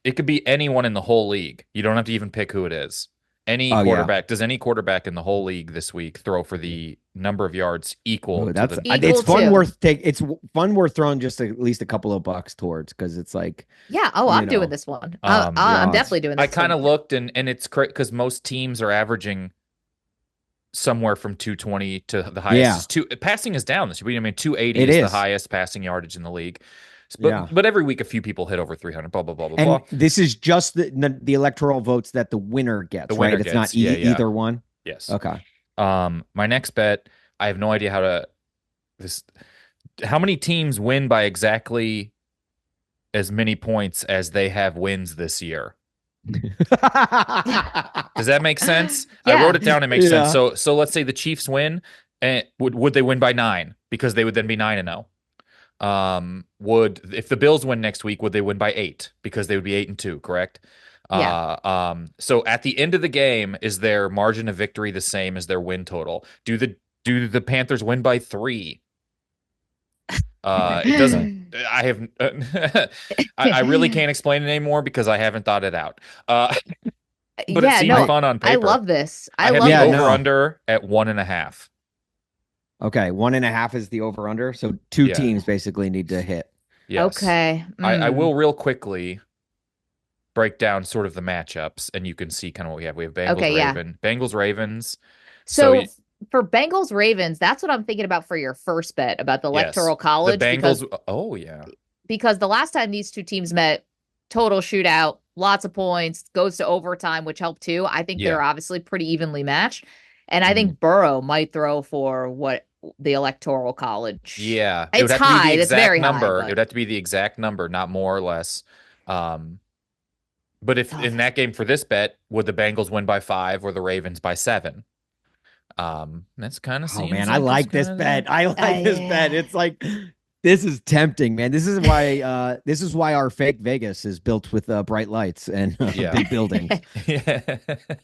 Speaker 1: It could be anyone in the whole league. You don't have to even pick who it is. Any quarterback. Yeah. Does any quarterback in the whole league this week throw for the number of yards equal?
Speaker 2: It's fun worth throwing just at least a couple of bucks towards, because it's like,
Speaker 3: I'm doing this one. I'm definitely doing this.
Speaker 1: I kind of looked and it's correct because most teams are averaging somewhere from 220 to the highest is two. Passing is down this year. I mean, 280 is the highest passing yardage in the league. But every week a few people hit over 300. Blah blah blah blah.
Speaker 2: And
Speaker 1: blah.
Speaker 2: this is just the electoral votes that the winner gets. The winner gets. It's not either one.
Speaker 1: Yes.
Speaker 2: Okay.
Speaker 1: My next bet. I have no idea how to. How many teams win by exactly as many points as they have wins this year? Does that make sense?
Speaker 3: Yeah.
Speaker 1: I wrote it down. It makes sense. So let's say the Chiefs win, and would they win by 9 because they would then be 9-0? If the Bills win next week, would they win by 8 because they would be 8-2? Correct.
Speaker 3: Yeah.
Speaker 1: So at the end of the game, is their margin of victory the same as their win total? Do the Panthers win by 3? It doesn't. I have. I really can't explain it anymore because I haven't thought it out. But it seems fun on paper.
Speaker 3: I love this.
Speaker 1: I have the over under at 1.5.
Speaker 2: Okay, 1.5 is the over under. So two teams basically need to hit.
Speaker 1: Yes.
Speaker 3: Okay.
Speaker 1: I will real quickly break down sort of the matchups, and you can see kind of what we have. We have Bengals Ravens.
Speaker 3: So for Bengals Ravens, that's what I'm thinking about for your first bet about the Electoral College.
Speaker 1: The Bengals.
Speaker 3: Because the last time these two teams met, total shootout, lots of points, goes to overtime, which helped too. I think they're obviously pretty evenly matched. And I think Burrow might throw for what the Electoral College.
Speaker 1: Yeah.
Speaker 3: It's high. It's very
Speaker 1: number.
Speaker 3: high.
Speaker 1: It would have to be the exact number, not more or less. But if in that game for this bet, would the Bengals win by 5 or the Ravens by 7? That's kind of
Speaker 2: I like this bet. I like this bet. It's like this is tempting, man. This is why our fake Vegas is built with bright lights and big buildings.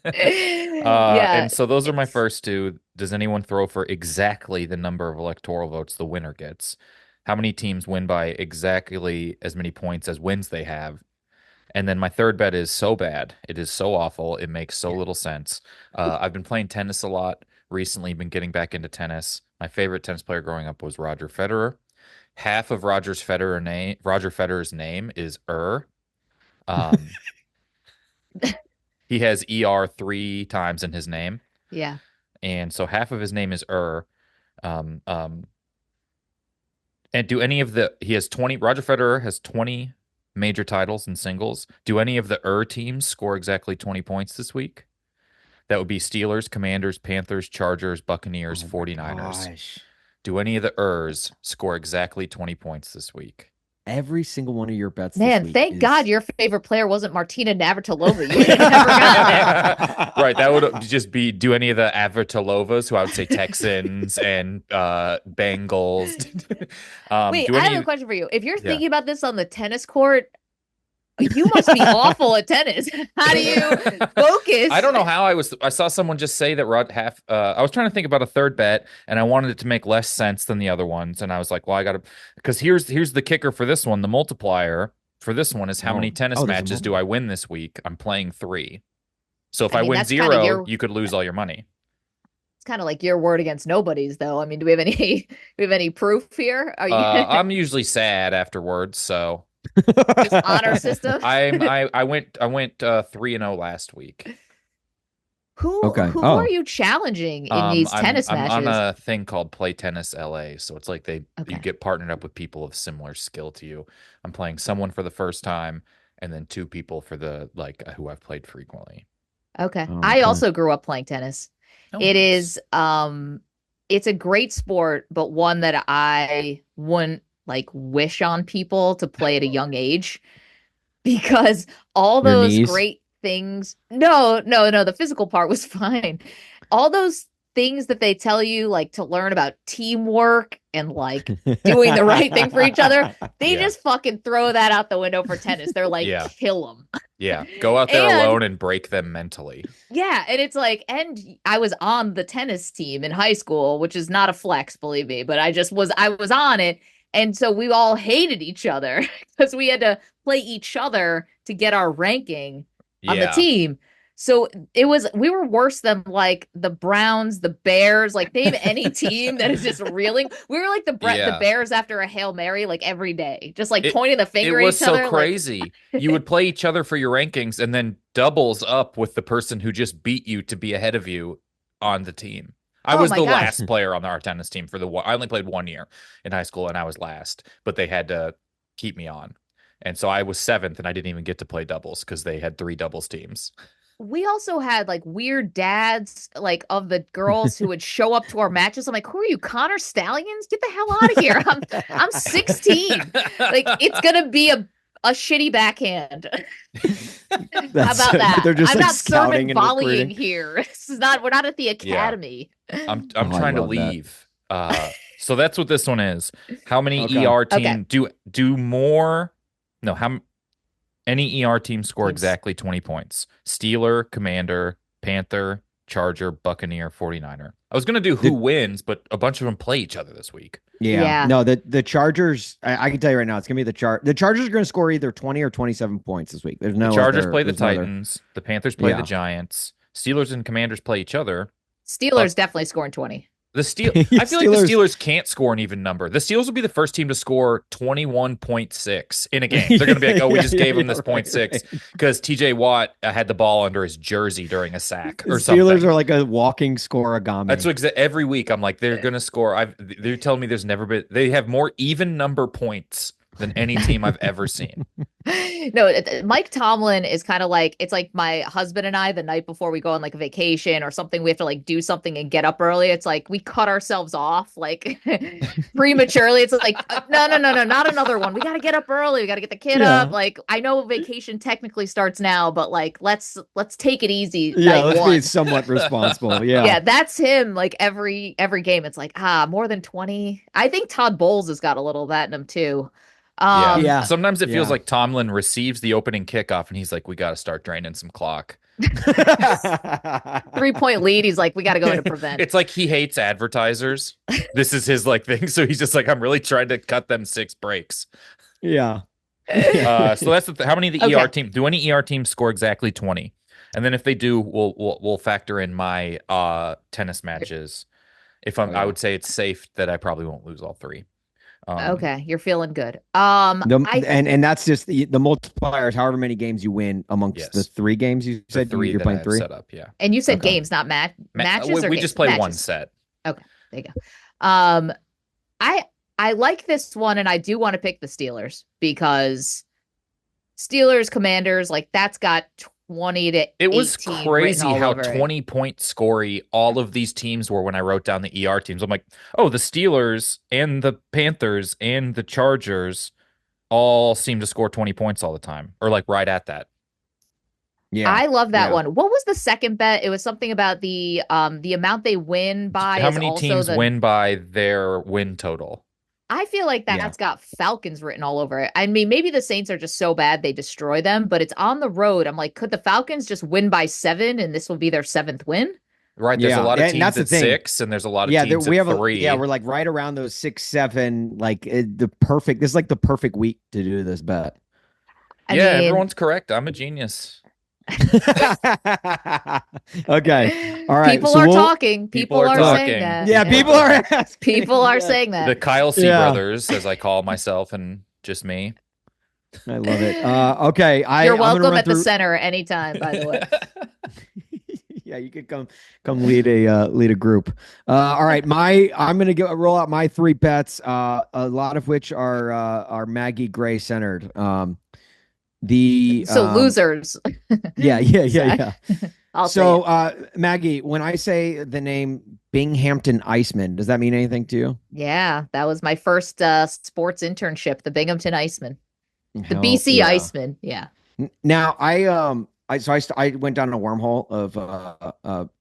Speaker 1: And so those are my first two. Does anyone throw for exactly the number of electoral votes the winner gets? How many teams win by exactly as many points as wins they have? And then my third bet is so bad. It is so awful. It makes so little sense. I've been playing tennis a lot recently, been getting back into tennis. My favorite tennis player growing up was Roger Federer. Half of Roger Federer's name is He has ER 3 times in his name.
Speaker 3: Yeah.
Speaker 1: And so half of his name is And do any of Roger Federer has 20 major titles in singles. Do any of the teams score exactly 20 points this week? That would be Steelers, Commanders, Panthers, Chargers, Buccaneers, 49ers. Gosh. Do any of the score exactly 20 points this week?
Speaker 2: Every single one of your bets.
Speaker 3: Man, thank God your favorite player wasn't Martina Navratilova. You would have never gotten there.
Speaker 1: Right. That would just be, do any of the Navratilova, who I would say Texans and Bengals.
Speaker 3: Wait, I have a question for you. If you're thinking about this on the tennis court, you must be awful at tennis. How do you focus?
Speaker 1: I don't know how I saw someone just say that I was trying to think about a third bet and I wanted it to make less sense than the other ones. And I was like, well, because here's the kicker for this one. The multiplier for this one is how many tennis matches do I win this week? I'm playing 3. So if I win 0, you could lose all your money.
Speaker 3: It's kind of like your word against nobody's, though. I mean, do we have any proof here?
Speaker 1: I'm usually sad afterwards, so.
Speaker 3: Just honor system.
Speaker 1: I went 3-0 last week.
Speaker 3: Who are you challenging in these tennis matches?
Speaker 1: I'm on a thing called Play Tennis LA, so it's like you get partnered up with people of similar skill to you. I'm playing someone for the first time, and then 2 people for who I've played frequently.
Speaker 3: Okay. I also grew up playing tennis. It is it's a great sport, but one that I wouldn't wish on people to play at a young age, because all those great things. No, the physical part was fine. All those things that they tell you, to learn about teamwork and doing the right thing for each other, they just fucking throw that out the window for tennis. They're kill them.
Speaker 1: Yeah, go out there alone and break them mentally.
Speaker 3: Yeah, and it's and I was on the tennis team in high school, which is not a flex, believe me, but I was on it. And so we all hated each other because we had to play each other to get our ranking on the team. So we were worse than the Browns, the Bears, name any team that is just reeling. We were like the Bears after a Hail Mary, every day, just pointing the finger at each other.
Speaker 1: It was so crazy. You would play each other for your rankings and then doubles up with the person who just beat you to be ahead of you on the team. I
Speaker 3: Oh
Speaker 1: was
Speaker 3: my
Speaker 1: the
Speaker 3: gosh.
Speaker 1: last player on our tennis team I only played 1 year in high school and I was last, but they had to keep me on. And so I was seventh and I didn't even get to play doubles because they had 3 doubles teams.
Speaker 3: We also had like weird dads, like of the girls who would show up to our matches. I'm like, who are you, Connor Stallions? Get the hell out of here. I'm 16. Like, it's gonna be a shitty backhand. How about that?
Speaker 2: They're just
Speaker 3: I'm
Speaker 2: like
Speaker 3: not sermon
Speaker 2: scouting and
Speaker 3: volleying
Speaker 2: recruiting.
Speaker 3: here. We're not at the academy.
Speaker 1: I'm
Speaker 2: I
Speaker 1: trying to
Speaker 2: love that.
Speaker 1: leave. So that's what this one is. How many
Speaker 2: Okay.
Speaker 1: ER
Speaker 3: Okay.
Speaker 1: team do more? No, any ER team score
Speaker 3: Teams.
Speaker 1: exactly 20 points? Steeler, Commander, Panther, Charger, Buccaneer, 49er. I was going to do who wins, but a bunch of them play each other this week.
Speaker 2: Yeah. No, the Chargers, I can tell you right now, it's going to be the Chargers are going to score either 20 or 27 points this week. There's no
Speaker 1: The Chargers
Speaker 2: other,
Speaker 1: play the
Speaker 2: there's no other-
Speaker 1: Titans. The Panthers play the Giants. Steelers and Commanders play each other.
Speaker 3: Steelers definitely scoring 20.
Speaker 1: I feel like the Steelers can't score an even number. The Steelers will be the first team to score 21.6 in a game. They're going to be like, we just gave him this 0.6 because TJ Watt had the ball under his jersey during a sack or something.
Speaker 2: Steelers are like a walking scorigami.
Speaker 1: That's what every week I'm like, they're going to score. They're telling me they have more even number points than any team I've ever seen.
Speaker 3: No, Mike Tomlin is kind of like, it's like my husband and I the night before we go on like a vacation or something, we have to like do something and get up early. It's like we cut ourselves off like prematurely. It's like, no, not another one. We got to get up early. We got to get the kid up. Like, I know vacation technically starts now, but like, let's take it easy.
Speaker 2: Yeah, let's be somewhat responsible. Yeah.
Speaker 3: Yeah, that's him. Like every game, it's like, more than 20. I think Todd Bowles has got a little of that in him too.
Speaker 2: Yeah.
Speaker 1: Sometimes it feels like Tomlin receives the opening kickoff and he's like, we got to start draining some clock.
Speaker 3: 3-point lead. He's like, we got to go into prevent.
Speaker 1: It's like he hates advertisers. This is his like thing. So he's just like, I'm really trying to cut them 6 breaks.
Speaker 2: Yeah.
Speaker 1: So that's how many of the ER team do any ER teams score exactly 20? And then if they do, we'll factor in my tennis matches. I would say it's safe that I probably won't lose all 3.
Speaker 3: Okay, you're feeling good.
Speaker 2: And that's just the multipliers. However many games you win amongst the 3 games you said you're playing 3
Speaker 1: set up. Yeah,
Speaker 3: and you said games, not matches.
Speaker 1: We just play
Speaker 3: matches.
Speaker 1: one set.
Speaker 3: Okay, there you go. I like this one, and I do want to pick the Steelers because Steelers Commanders, like that's got 20 to 18.
Speaker 1: It was crazy how 20-point scory all of these teams were when I wrote down the ER teams. I'm like, oh, the Steelers and the Panthers and the Chargers all seem to score 20 points all the time, or like right at that.
Speaker 3: Yeah, I love that one. What was the second bet? It was something about the amount they win by.
Speaker 1: How many teams win by their win total?
Speaker 3: I feel like that's got Falcons written all over it. I mean, maybe the Saints are just so bad they destroy them, but it's on the road. I'm like, could the Falcons just win by 7 and this will be their 7th win?
Speaker 1: Right. There's a lot of teams at 6 and there's a lot of teams at 3.
Speaker 2: We're like right around those 6, 7, like this is like the perfect week to do this bet.
Speaker 3: I mean,
Speaker 1: everyone's correct. I'm a genius.
Speaker 2: Okay. All right.
Speaker 3: People are talking. People are saying that.
Speaker 2: Yeah, people are asking.
Speaker 3: People are saying that.
Speaker 1: The Kyle C. brothers, as I call myself, and just me.
Speaker 2: I love it. Okay.
Speaker 3: You're welcome at the center anytime, by the way.
Speaker 2: Yeah, you could come lead a group. All right, I'm gonna roll out my 3 bets. A lot of which are Maggie Gray centered.
Speaker 3: Losers.
Speaker 2: Yeah. Maggie, when I say the name Binghamton Iceman, does that mean anything to you?
Speaker 3: Yeah, that was my first sports internship, the Binghamton Iceman, the BC Iceman. Yeah.
Speaker 2: Now I went down a wormhole of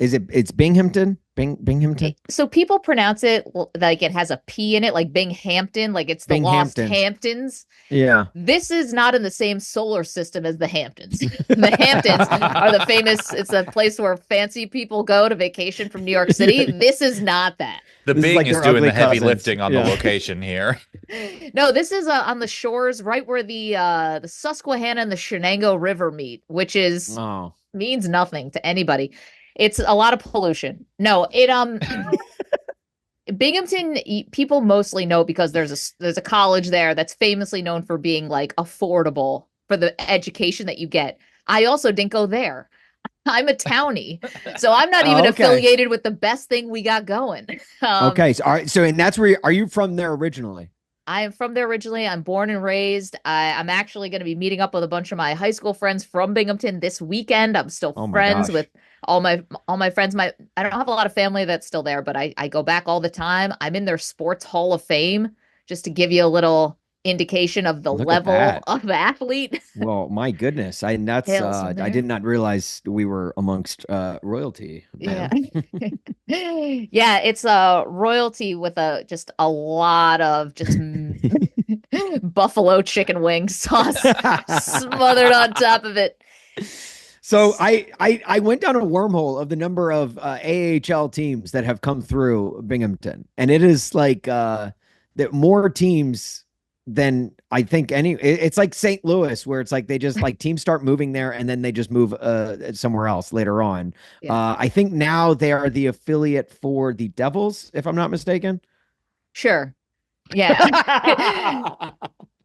Speaker 2: it's Binghamton? Binghamton?
Speaker 3: So people pronounce it like it has a P in it, like Binghamton, like it's the Lost Hamptons.
Speaker 2: Yeah.
Speaker 3: This is not in the same solar system as the Hamptons. The Hamptons are the famous, it's a place where fancy people go to vacation from New York City. This is not that.
Speaker 1: The Bing is doing the heavy lifting on the location here.
Speaker 3: No, this is on the shores right where the Susquehanna and the Shenango River meet, which is means nothing to anybody. It's a lot of pollution. No, Binghamton people mostly know because there's a college there that's famously known for being like affordable for the education that you get. I also didn't go there. I'm a townie, so I'm not even affiliated with the best thing we got going.
Speaker 2: Okay, so all right, so and that's where are you from there originally?
Speaker 3: I am from there originally. I'm born and raised. I'm actually going to be meeting up with a bunch of my high school friends from Binghamton this weekend. I'm still friends with all my friends. I don't have a lot of family that's still there, but I go back all the time. I'm in their sports hall of fame, just to give you a little indication of the level of athlete.
Speaker 2: Well, my goodness. I did not realize we were amongst royalty.
Speaker 3: Yeah. Yeah, it's a royalty with just a lot of just buffalo chicken wing sauce smothered on top of it.
Speaker 2: So I went down a wormhole of the number of AHL teams that have come through Binghamton, and it is like that more teams than I think it's like St. Louis, where it's like they just like teams start moving there and then they just move somewhere else later on. Yeah. I think now they are the affiliate for the Devils, if I'm not mistaken.
Speaker 3: Sure. Yeah.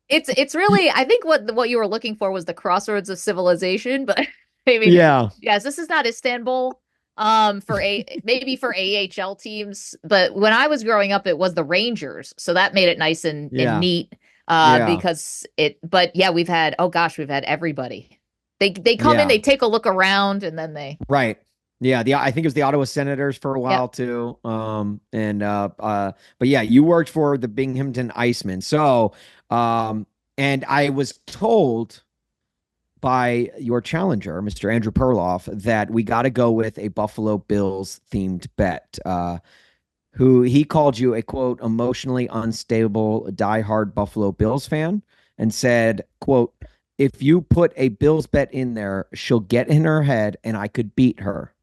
Speaker 3: It's really, I think what you were looking for was the crossroads of civilization, but I mean, yes, this is not Istanbul. Maybe for AHL teams, but when I was growing up, it was the Rangers, so that made it nice and neat. Because but yeah, we've had everybody. They come in, they take a look around, and then they
Speaker 2: I think it was the Ottawa Senators for a while too. But yeah, you worked for the Binghamton Icemen. So and I was told by your challenger, Mr. Andrew Perloff, that we got to go with a Buffalo Bills themed bet. Who he called you a, quote, emotionally unstable, diehard Buffalo Bills fan, and said, quote, if you put a Bills bet in there, she'll get in her head and I could beat her.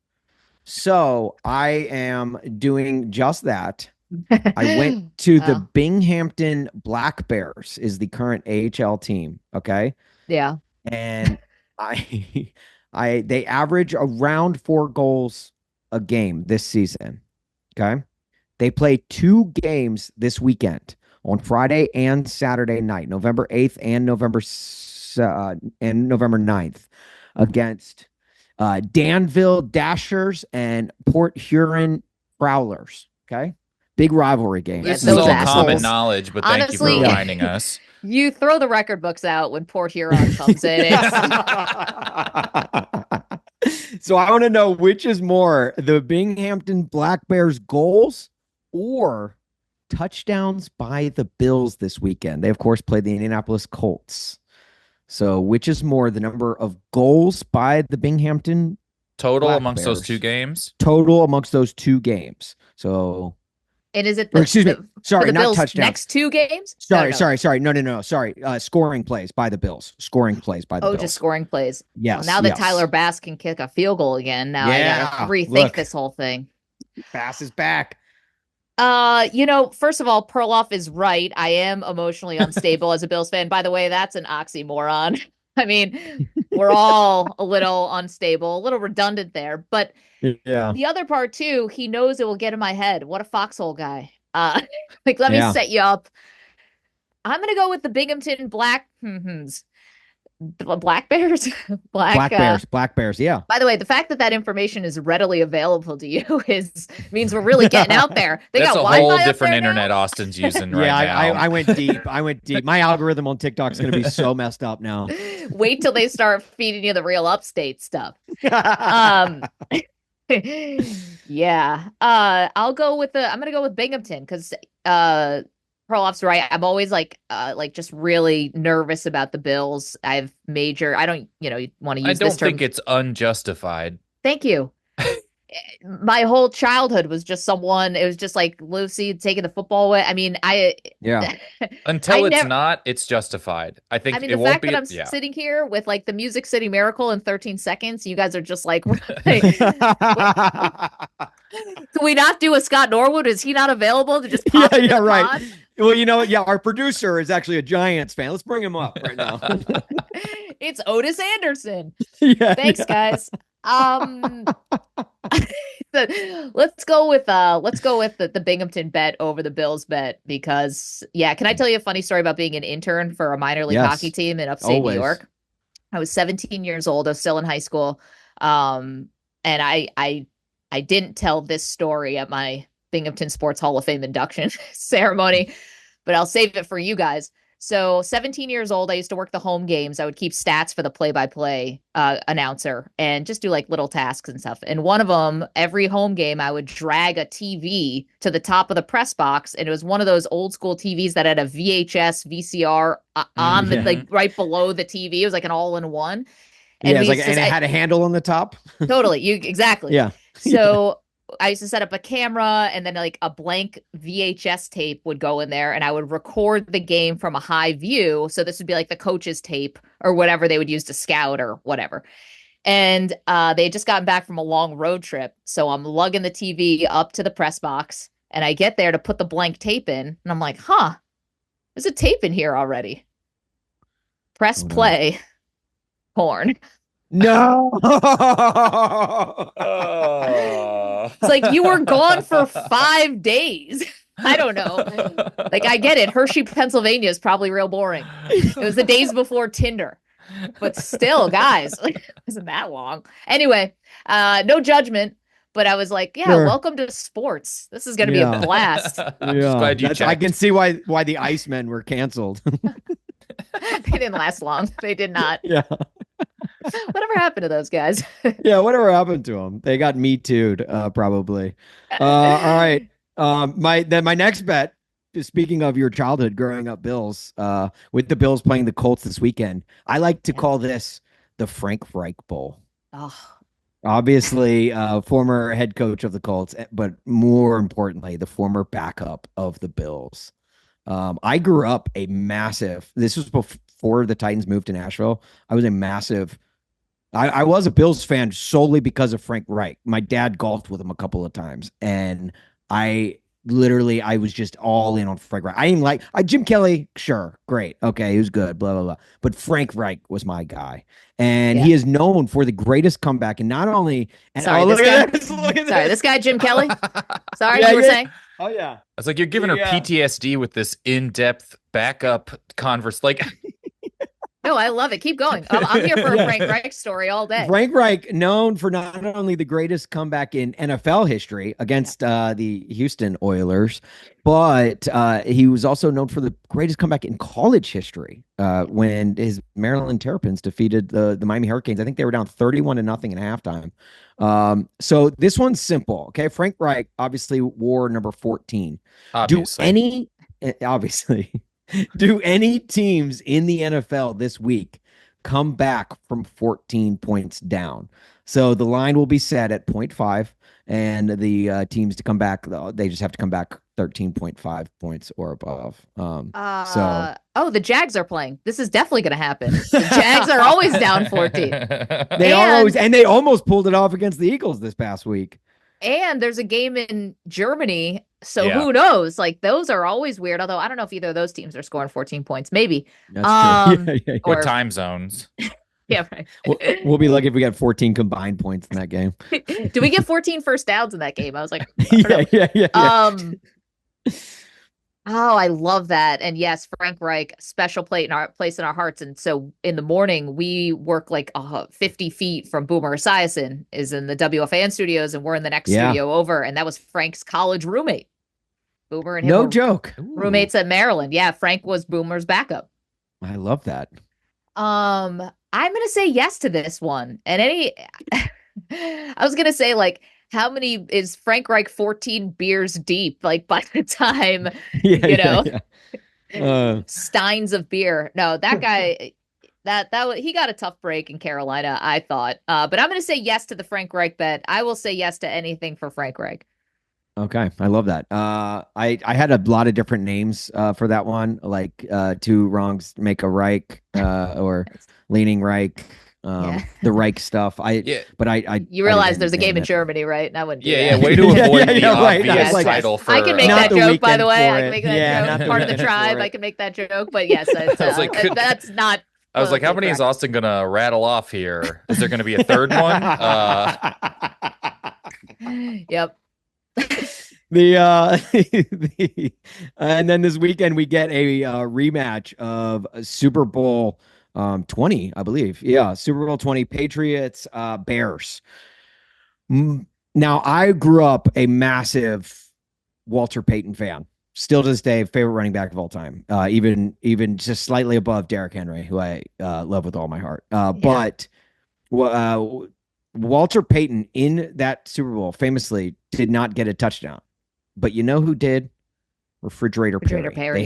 Speaker 2: So I am doing just that. I went to the Binghamton Black Bears is the current AHL team. Okay.
Speaker 3: Yeah.
Speaker 2: And they average around 4 goals a game this season. Okay. They play 2 games this weekend on Friday and Saturday night, November 8th and November 9th against Danville Dashers and Port Huron Prowlers. Okay. Big rivalry game.
Speaker 1: This is all common knowledge, but thank you for reminding us.
Speaker 3: You throw the record books out when Port Huron comes in.
Speaker 2: So I want to know which is more, the Binghamton Black Bears goals or touchdowns by the Bills this weekend. They, of course, played the Indianapolis Colts. So which is more, the number of goals by the Binghamton
Speaker 1: total
Speaker 2: Black
Speaker 1: amongst
Speaker 2: Bears?
Speaker 1: Those 2 games?
Speaker 2: Total amongst those 2 games. So...
Speaker 3: And is it
Speaker 2: excuse me. Sorry, not
Speaker 3: Bills
Speaker 2: touchdowns.
Speaker 3: Next 2 games?
Speaker 2: Sorry. No. Sorry. Scoring plays by the Bills. Scoring plays by the Bills.
Speaker 3: Oh, just scoring plays.
Speaker 2: Yes.
Speaker 3: Well, now that Tyler Bass can kick a field goal again, now I gotta rethink this whole thing.
Speaker 2: Bass is back.
Speaker 3: First of all, Perloff is right. I am emotionally unstable as a Bills fan. By the way, that's an oxymoron. I mean, we're all a little unstable, a little redundant there, but the other part too, he knows it will get in my head. What a foxhole guy. Let me set you up. I'm going to go with the Binghamton Black Bears. Black Bears. Yeah. By the way, the fact that information is readily available to you means we're really getting out there.
Speaker 1: That's got a whole different internet now. Austin's using right now.
Speaker 2: I went deep. My algorithm on TikTok is going to be so messed up now.
Speaker 3: Wait till they start feeding you the real upstate stuff. Yeah. I'm gonna go with Binghamton because Perloff's right. I'm always like just really nervous about the Bills. I don't want to use this term.
Speaker 1: I don't think it's unjustified.
Speaker 3: Thank you. My whole childhood was just it was just like Lucy taking the football away. I mean,
Speaker 1: until it's justified. I think
Speaker 3: the fact that I'm sitting here with like the Music City Miracle in 13 seconds, you guys are just like, can we not do a Scott Norwood? Is he not available to just pop in the
Speaker 2: right.
Speaker 3: pod?
Speaker 2: Well, our producer is actually a Giants fan. Let's bring him up right now.
Speaker 3: It's Otis Anderson.
Speaker 2: Thanks,
Speaker 3: guys. Let's go with the Binghamton bet over the Bills bet because can I tell you a funny story about being an intern for a minor league hockey team in upstate New York? I was 17 years old. I was still in high school. And I didn't tell this story at my Binghamton Sports Hall of Fame induction ceremony, but I'll save it for you guys. So 17 years old, I used to work the home games. I would keep stats for the play-by-play announcer and just do like little tasks and stuff. And one of them, every home game, I would drag a TV to the top of the press box. And it was one of those old school TVs that had a VHS, VCR on the, like right below the TV. It was like an all-in-one.
Speaker 2: And it had a handle on the top.
Speaker 3: Totally. Exactly.
Speaker 2: Yeah.
Speaker 3: So I used to set up a camera, and then like a blank VHS tape would go in there, and I would record the game from a high view. So this would be like the coach's tape or whatever they would use to scout or whatever. And they had just gotten back from a long road trip. So I'm lugging the TV up to the press box, and I get there to put the blank tape in. And I'm like, there's a tape in here already. Press play. Porn.
Speaker 2: No.
Speaker 3: It's like, you were gone for 5 days. I don't know. Like, I get it. Hershey, Pennsylvania is probably real boring. It was the days before Tinder. But still, guys, like, it wasn't that long. Anyway, no judgment. But I was like, welcome to sports. This is going to be a blast.
Speaker 1: Glad you checked.
Speaker 2: I can see why the Icemen were canceled.
Speaker 3: They didn't last long. They did not.
Speaker 2: Yeah.
Speaker 3: Whatever happened to those guys?
Speaker 2: Yeah, whatever happened to them? They got me too'd, probably. All right. My next bet, speaking of your childhood growing up Bills, with the Bills playing the Colts this weekend, I like to call this the Frank Reich Bowl.
Speaker 3: Oh.
Speaker 2: Obviously, former head coach of the Colts, but more importantly, the former backup of the Bills. I grew up this was before the Titans moved to Nashville. I was a massive, I was a Bills fan solely because of Frank Reich. My dad golfed with him a couple of times, and I was just all in on Frank Reich. I didn't like Jim Kelly. Sure. Great. Okay. He was good. Blah, blah, blah. But Frank Reich was my guy. And he is known for the greatest comeback. And not only,
Speaker 3: this guy, Jim Kelly. Sorry, you were saying?
Speaker 2: Oh yeah.
Speaker 1: It's like you're giving her PTSD with this in-depth backup converse. Like,
Speaker 3: no, I love it. Keep going. I'm here for a Frank Reich story all day.
Speaker 2: Frank Reich, known for not only the greatest comeback in NFL history against the Houston Oilers, but he was also known for the greatest comeback in college history when his Maryland Terrapins defeated the Miami Hurricanes. I think they were down 31-0 at halftime. So this one's simple. Okay. Frank Reich obviously wore number 14.
Speaker 1: Obviously.
Speaker 2: Do any teams in the NFL this week come back from 14 points down? So the line will be set at 0.5, and the teams to come back, they just have to come back 13.5 points or above.
Speaker 3: The Jags are playing. This is definitely going to happen. The Jags are always down 14.
Speaker 2: They almost pulled it off against the Eagles this past week.
Speaker 3: And there's a game in Germany. So who knows? Like, those are always weird. Although I don't know if either of those teams are scoring 14 points. Maybe.
Speaker 2: That's true.
Speaker 1: What time zones?
Speaker 3: Yeah, right.
Speaker 2: We'll be lucky if we get 14 combined points in that game.
Speaker 3: Do we get 14 first downs in that game? I was like,
Speaker 2: yeah.
Speaker 3: Oh, I love that. And yes, Frank Reich, special place in our hearts. And so in the morning, we work like 50 feet from Boomer Esiason is in the WFAN studios, and we're in the next studio over. And that was Frank's college roommate. Boomer and him
Speaker 2: no joke.
Speaker 3: Roommates at Maryland. Yeah, Frank was Boomer's backup.
Speaker 2: I love that.
Speaker 3: I'm gonna say yes to this one. And I was gonna say, like, how many is Frank Reich 14 beers deep? Like, by the time steins of beer. No, that guy he got a tough break in Carolina, I thought. But I'm gonna say yes to the Frank Reich bet. I will say yes to anything for Frank Reich.
Speaker 2: Okay, I love that. I had a lot of different names for that one, like two wrongs make a Reich, or leaning Reich, the Reich stuff.
Speaker 3: You realize there's a game in Germany, right? And I wouldn't.
Speaker 1: Way to avoid the obvious title. For,
Speaker 3: I can make that joke, by the way. I can make that joke. Part of the tribe. I can make that joke, but yes, that's not.
Speaker 1: I was like, how many is Austin gonna rattle off here? Is there gonna be a third one?
Speaker 3: Yep.
Speaker 2: And then this weekend we get a rematch of Super Bowl 20, I believe. Yeah, Super Bowl 20, Patriots, Bears. Now, I grew up a massive Walter Payton fan. Still to this day, favorite running back of all time. Even just slightly above Derrick Henry, who I love with all my heart. But Walter Payton in that Super Bowl famously did not get a touchdown. But you know who did? Refrigerator Perry.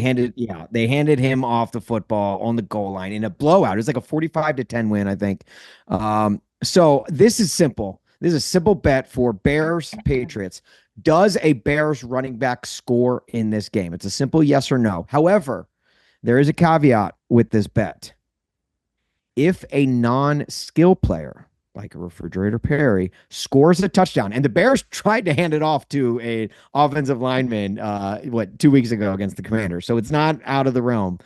Speaker 2: They handed him off the football on the goal line in a blowout. It was like a 45-10 win, I think. So this is simple. This is a simple bet for Bears Patriots. Does a Bears running back score in this game? It's a simple yes or no. However, there is a caveat with this bet. If a non-skill player, like a Refrigerator Perry, scores a touchdown, and the Bears tried to hand it off to a offensive lineman, 2 weeks ago against the Commanders, so it's not out of the realm.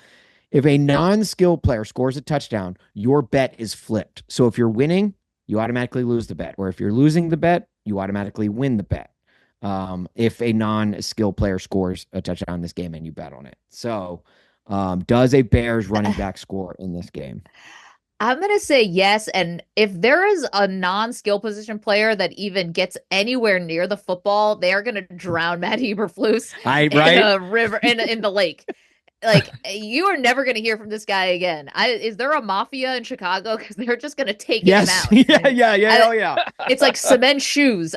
Speaker 2: If a non-skill player scores a touchdown, your bet is flipped. So if you're winning, you automatically lose the bet, or if you're losing the bet, you automatically win the bet. If a non-skill player scores a touchdown in this game and you bet on it. So, does a Bears running back score in this game?
Speaker 3: I'm going to say yes. And if there is a non-skill position player that even gets anywhere near the football, they are going to drown Matt Eberflus in a river, in the lake. Like, you are never going to hear from this guy again. Is there a mafia in Chicago? Because they're just going to take him out.
Speaker 2: Yeah.
Speaker 3: It's like cement shoes.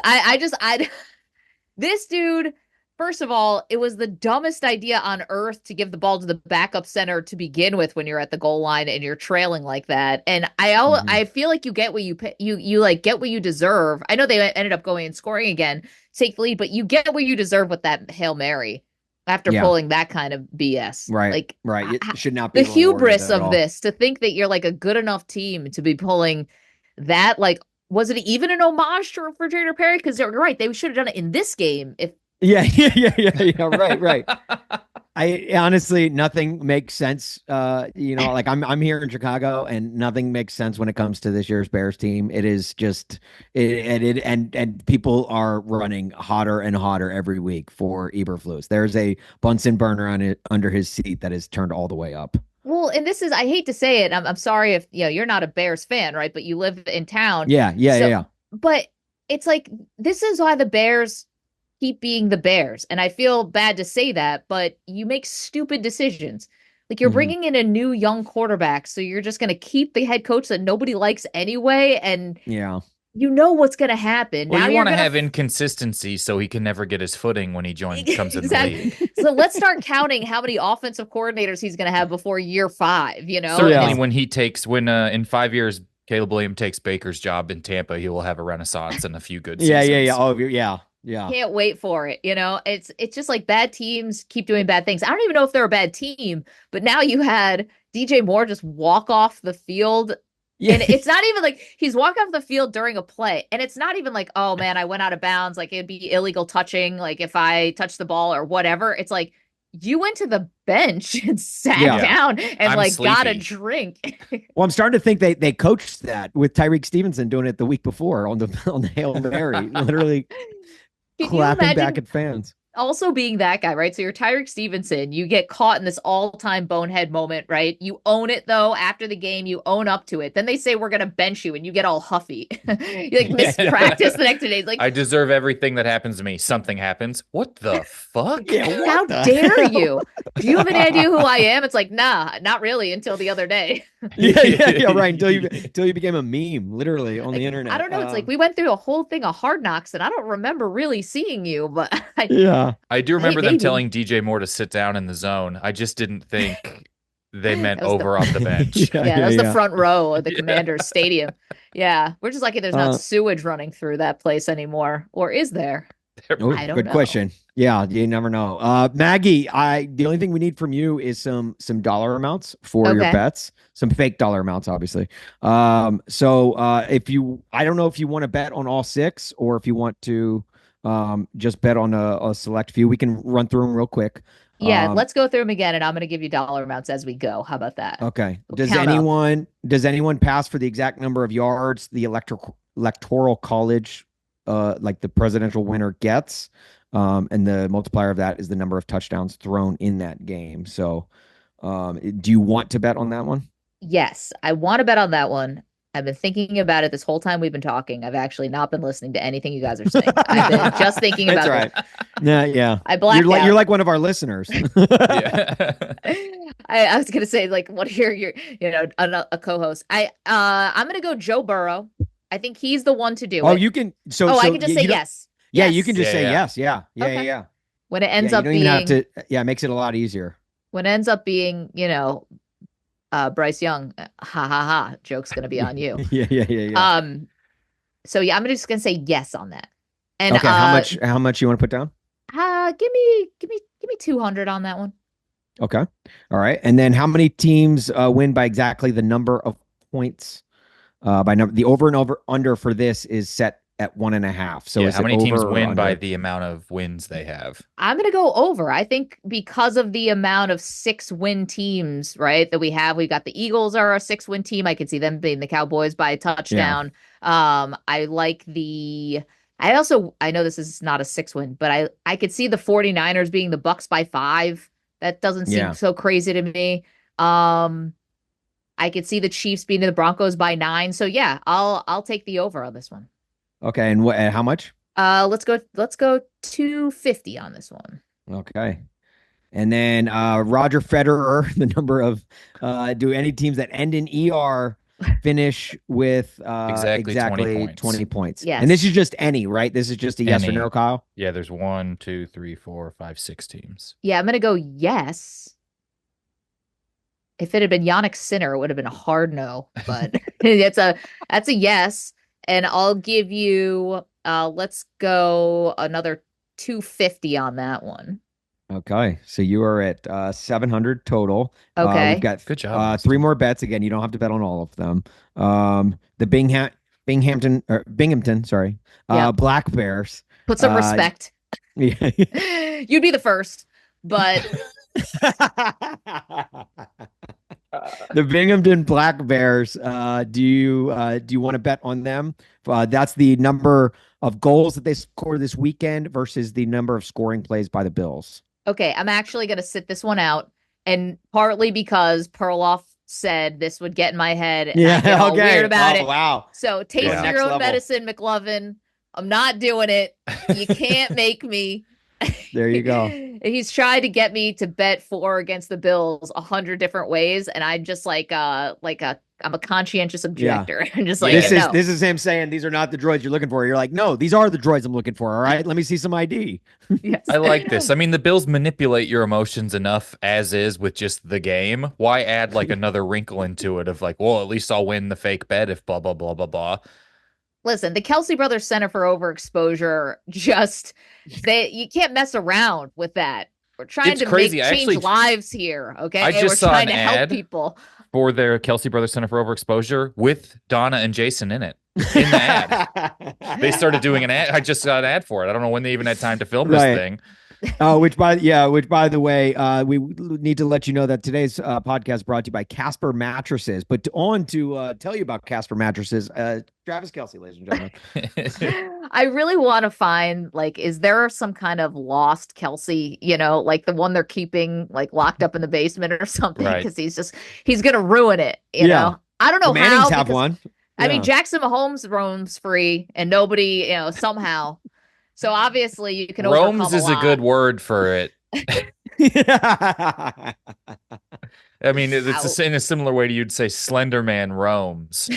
Speaker 3: This dude, first of all, it was the dumbest idea on earth to give the ball to the backup center to begin with when you're at the goal line and you're trailing like that. And I feel like you get what you like get what you deserve. I know they ended up going and scoring again, take the lead, but you get what you deserve with that Hail Mary after pulling that kind of BS.
Speaker 2: Right. It should not be
Speaker 3: the hubris of this to think that you're like a good enough team to be pulling that. Like, was it even an homage to Refrigerator Perry? Because you're right, they should have done it in this game.
Speaker 2: Yeah. Right. I honestly, nothing makes sense. Like I'm here in Chicago, and nothing makes sense when it comes to this year's Bears team. It is just and people are running hotter and hotter every week for Eberflus. There's a Bunsen burner under his seat that is turned all the way up.
Speaker 3: Well, and this is, I hate to say it. I'm sorry if you're not a Bears fan, right? But you live in town.
Speaker 2: Yeah.
Speaker 3: But it's like, this is why the Bears keep being the Bears. And I feel bad to say that, but you make stupid decisions. Like, you're bringing in a new young quarterback. So you're just going to keep the head coach that nobody likes anyway. And you know what's going to happen.
Speaker 1: Well, now you want to have inconsistency so he can never get his footing when he comes in the league.
Speaker 3: So let's start counting how many offensive coordinators he's going to have before year 5,
Speaker 1: Certainly when in 5 years, Caleb Williams takes Baker's job in Tampa, he will have a renaissance and a few good seasons.
Speaker 2: Yeah.
Speaker 3: Can't wait for it. It's just like bad teams keep doing bad things. I don't even know if they're a bad team, but now you had DJ Moore just walk off the field. Yeah. And it's not even like he's walking off the field during a play. And it's not even like, oh man, I went out of bounds. Like, it'd be illegal touching. Like, if I touch the ball or whatever, it's like you went to the bench and sat down and got a drink.
Speaker 2: Well, I'm starting to think they coached that with Tyreek Stevenson doing it the week before on the Hail Mary, literally clapping back at fans.
Speaker 3: Also being that guy, right? So you're Tyreek Stevenson. You get caught in this all-time bonehead moment, right? You own it, though. After the game, you own up to it. Then they say, we're going to bench you, and you get all huffy. You miss practice the next 2 days. Like,
Speaker 1: I deserve everything that happens to me. Something happins. What the fuck?
Speaker 3: How dare you? Do you have any idea who I am? It's like, nah, not really until the other day.
Speaker 2: Right. Until you became a meme, literally, on the internet.
Speaker 3: I don't know. It's like we went through a whole thing of Hard Knocks, and I don't remember really seeing you, but
Speaker 1: I do remember them telling DJ Moore to sit down in the zone. I just didn't think they meant over off the bench.
Speaker 3: That was the front row of the Commanders Stadium. Yeah, we're just lucky there's not sewage running through that place anymore. Or is there? I don't know.
Speaker 2: Good question. Yeah, you never know. Maggie, the only thing we need from you is some dollar amounts for your bets. Some fake dollar amounts, obviously. So I don't know if you want to bet on all 6 or if you want to just bet on a select few. We can run through them real quick.
Speaker 3: Yeah, let's go through them again, and I'm going to give you dollar amounts as we go. How about that?
Speaker 2: Okay. Does anyone pass for the exact number of yards the electoral college, like the presidential winner, gets? And the multiplier of that is the number of touchdowns thrown in that game. So, do you want to bet on that one?
Speaker 3: Yes, I want to bet on that one. I've been thinking about it this whole time we've been talking. I've actually not been listening to anything you guys are saying. I've been just thinking
Speaker 2: That's
Speaker 3: about
Speaker 2: right.
Speaker 3: this.
Speaker 2: Yeah.
Speaker 3: I blacked
Speaker 2: You're
Speaker 3: out.
Speaker 2: like one of our listeners.
Speaker 1: Yeah.
Speaker 3: I was gonna say like what are your a co-host. I'm gonna go Joe Burrow. I think he's the one to do
Speaker 2: Oh,
Speaker 3: it.
Speaker 2: you can.
Speaker 3: I can just say yes.
Speaker 2: Yeah,
Speaker 3: Yes.
Speaker 2: you can just say
Speaker 1: Yeah.
Speaker 2: yes. Yeah.
Speaker 3: Okay.
Speaker 2: Yeah.
Speaker 3: When it
Speaker 2: Yeah,
Speaker 3: ends
Speaker 2: you
Speaker 3: up
Speaker 2: don't even have
Speaker 3: being
Speaker 2: to. Yeah, it makes it a lot easier.
Speaker 3: when it ends up being, Bryce Young, ha ha ha, joke's gonna be on you.
Speaker 2: Yeah.
Speaker 3: So yeah, I'm just gonna say yes on that. And
Speaker 2: Okay, how much you want to put down?
Speaker 3: Give me 200 on that one.
Speaker 2: Okay. All right. And then how many teams win by exactly the number of points? By number, the over and over under for this is set at 1.5. So is
Speaker 1: how many
Speaker 2: it
Speaker 1: teams
Speaker 2: over or
Speaker 1: win by
Speaker 2: under?
Speaker 1: the amount of wins they have?
Speaker 3: I'm gonna go over. I think because of the amount of 6-win teams, right, that we have, we got the Eagles are a 6-win team. I could see them being the Cowboys by a touchdown. I like I know this is not a 6-win, but I could see the 49ers being the Bucks by 5. That doesn't seem so crazy to me. I could see the Chiefs beating the Broncos by 9. So yeah, I'll take the over on this one.
Speaker 2: Okay, and how much?
Speaker 3: Let's go 250 on this one.
Speaker 2: Okay. And then Roger Federer, the number of do any teams that end in ER finish with exactly 20 points.
Speaker 3: Yes.
Speaker 2: And this is just any, right? This is just a yes or no, Kyle?
Speaker 1: Yeah, there's 1, 2, 3, 4, 5, 6 teams.
Speaker 3: Yeah, I'm gonna go yes. If it had been Yannick Sinner, it would have been a hard no, but that's a yes. And I'll give you let's go another 250 on that one.
Speaker 2: Okay. So you are at 700 total.
Speaker 3: Okay.
Speaker 2: We've got
Speaker 1: good job.
Speaker 2: 3 more bets. Again, you don't have to bet on all of them. The Binghamton, sorry. Black Bears.
Speaker 3: Put some respect.
Speaker 2: Yeah.
Speaker 3: You'd be the first, but
Speaker 2: the Binghamton Black Bears. Do you want to bet on them? That's the number of goals that they score this weekend versus the number of scoring plays by the Bills.
Speaker 3: Okay, I'm actually going to sit this one out, and partly because Perloff said this would get in my head, and I get all weird about it.
Speaker 2: Wow.
Speaker 3: So taste your own medicine, McLovin. I'm not doing it. You can't make me.
Speaker 2: There you go.
Speaker 3: He's tried to get me to bet 4 against the Bills 100 different ways, and I'm just I'm a conscientious objector. I'm just like,
Speaker 2: this is him saying these are not the droids you're looking for. You're like, no, these are the droids I'm looking for. All right, let me see some ID.
Speaker 3: Yes.
Speaker 1: I like this. I mean, the Bills manipulate your emotions enough as is with just the game. Why add like another wrinkle into it of like, well, at least I'll win the fake bet if blah blah blah blah blah.
Speaker 3: Listen, the Kelsey Brothers Center for Overexposure, you can't mess around with that. We're trying to change lives here, okay? We're trying to help people.
Speaker 1: For their Kelsey Brothers Center for Overexposure with Donna and Jason in it. In the ad. They started doing an ad. I just got an ad for it. I don't know when they even had time to film this thing.
Speaker 2: Which by the way, we need to let you know that today's podcast brought to you by Casper Mattresses. But to tell you about Casper Mattresses, Travis Kelce, ladies and gentlemen.
Speaker 3: I really want to find, like, is there some kind of lost Kelce, like the one they're keeping like locked up in the basement or something? Because he's gonna ruin it. You know, I don't know
Speaker 2: the Mannings
Speaker 3: how.
Speaker 2: Have one.
Speaker 3: I mean, Jackson Mahomes roams free, and nobody, somehow. So obviously you can overcome
Speaker 1: Roams is a good word for it. I mean, it's in a similar way to you'd say Slender Man roams.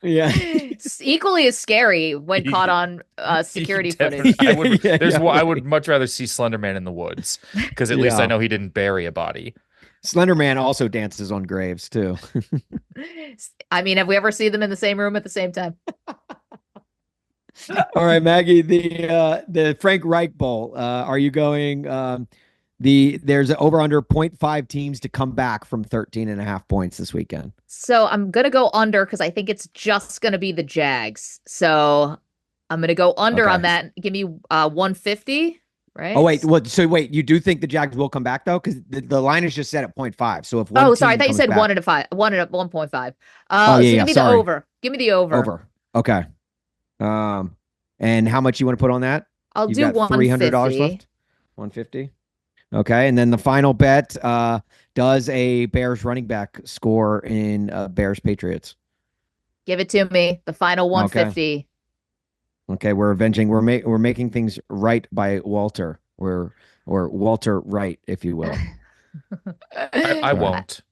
Speaker 2: Yeah.
Speaker 3: It's equally as scary when caught on security footage.
Speaker 1: I would much rather see Slender Man in the woods because at least I know he didn't bury a body.
Speaker 2: Slender Man also dances on graves too.
Speaker 3: I mean, have we ever seen them in the same room at the same time?
Speaker 2: All right, Maggie, the Frank Reich Bowl. Are you going? There's over under 0.5 teams to come back from 13.5 points this weekend.
Speaker 3: So I'm gonna go under because I think it's just gonna be the Jags. So I'm gonna go under on that. Give me 150. Right.
Speaker 2: Oh wait, you do think the Jags will come back though? Because the line is just set at 0.5. So if
Speaker 3: sorry, I thought you said 1.5. 1.5. Give me the over. Give me the over.
Speaker 2: Over. Okay. And how much you want to put on that?
Speaker 3: I'll do $150.
Speaker 2: $300 left. 150. Okay, and then the final bet, does a Bears running back score in Bears Patriots?
Speaker 3: Give it to me. The final
Speaker 2: Okay.
Speaker 3: 150.
Speaker 2: Okay, we're avenging. We're making things right by Walter. Or Walter Wright, if you will.
Speaker 1: I won't.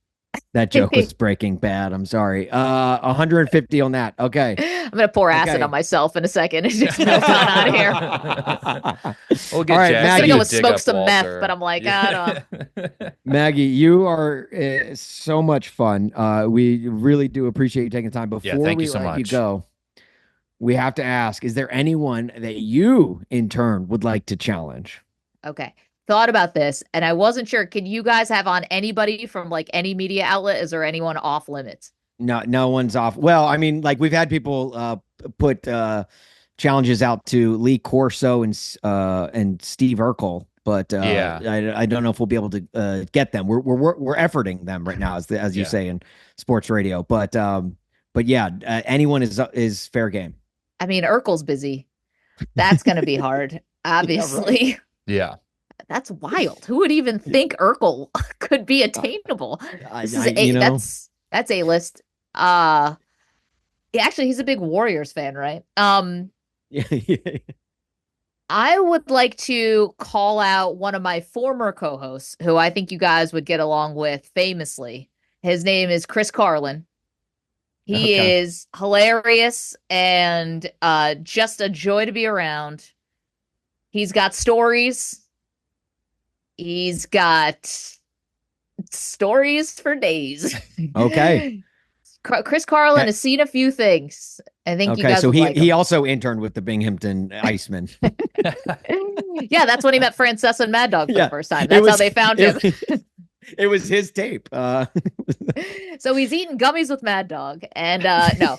Speaker 2: That joke was Breaking Bad. I'm sorry. 150 on that. Okay.
Speaker 3: I'm gonna pour acid on myself in a second and just move on out of here.
Speaker 1: We'll get
Speaker 2: All right,
Speaker 3: I'm
Speaker 2: Maggie.
Speaker 3: gonna go smoke some
Speaker 1: Walter.
Speaker 3: meth, but I'm like, I don't know.
Speaker 2: Maggie, you are so much fun. We really do appreciate you taking time. Before
Speaker 1: thank
Speaker 2: we
Speaker 1: you so
Speaker 2: let
Speaker 1: much.
Speaker 2: you go, we have to ask: is there anyone that you, in turn, would like to challenge?
Speaker 3: Okay. Thought about this, and I wasn't sure. Can you guys have on anybody from like any media outlet? Is there anyone off limits?
Speaker 2: No one's off. Well, I mean, like we've had people put challenges out to Lee Corso and Steve Urkel, but I don't know if we'll be able to get them. We're efforting them right now, as you say in sports radio. But yeah, anyone is fair game.
Speaker 3: I mean, Urkel's busy. That's going to be hard, obviously.
Speaker 1: Yeah.
Speaker 3: That's wild. Who would even think Urkel could be attainable? That's A-list. Actually, he's a big Warriors fan, right? I would like to call out one of my former co-hosts, who I think you guys would get along with famously. His name is Chris Carlin. He is hilarious and just a joy to be around. He's got stories. He's got stories for days.
Speaker 2: Okay.
Speaker 3: Chris Carlin has seen a few things. I think you guys
Speaker 2: so
Speaker 3: would
Speaker 2: he also interned with the Binghamton Iceman.
Speaker 3: Yeah, that's when he met Francesa and Mad Dog for the first time. That's how they found him.
Speaker 2: It was his tape.
Speaker 3: So he's eating gummies with Mad Dog. And no,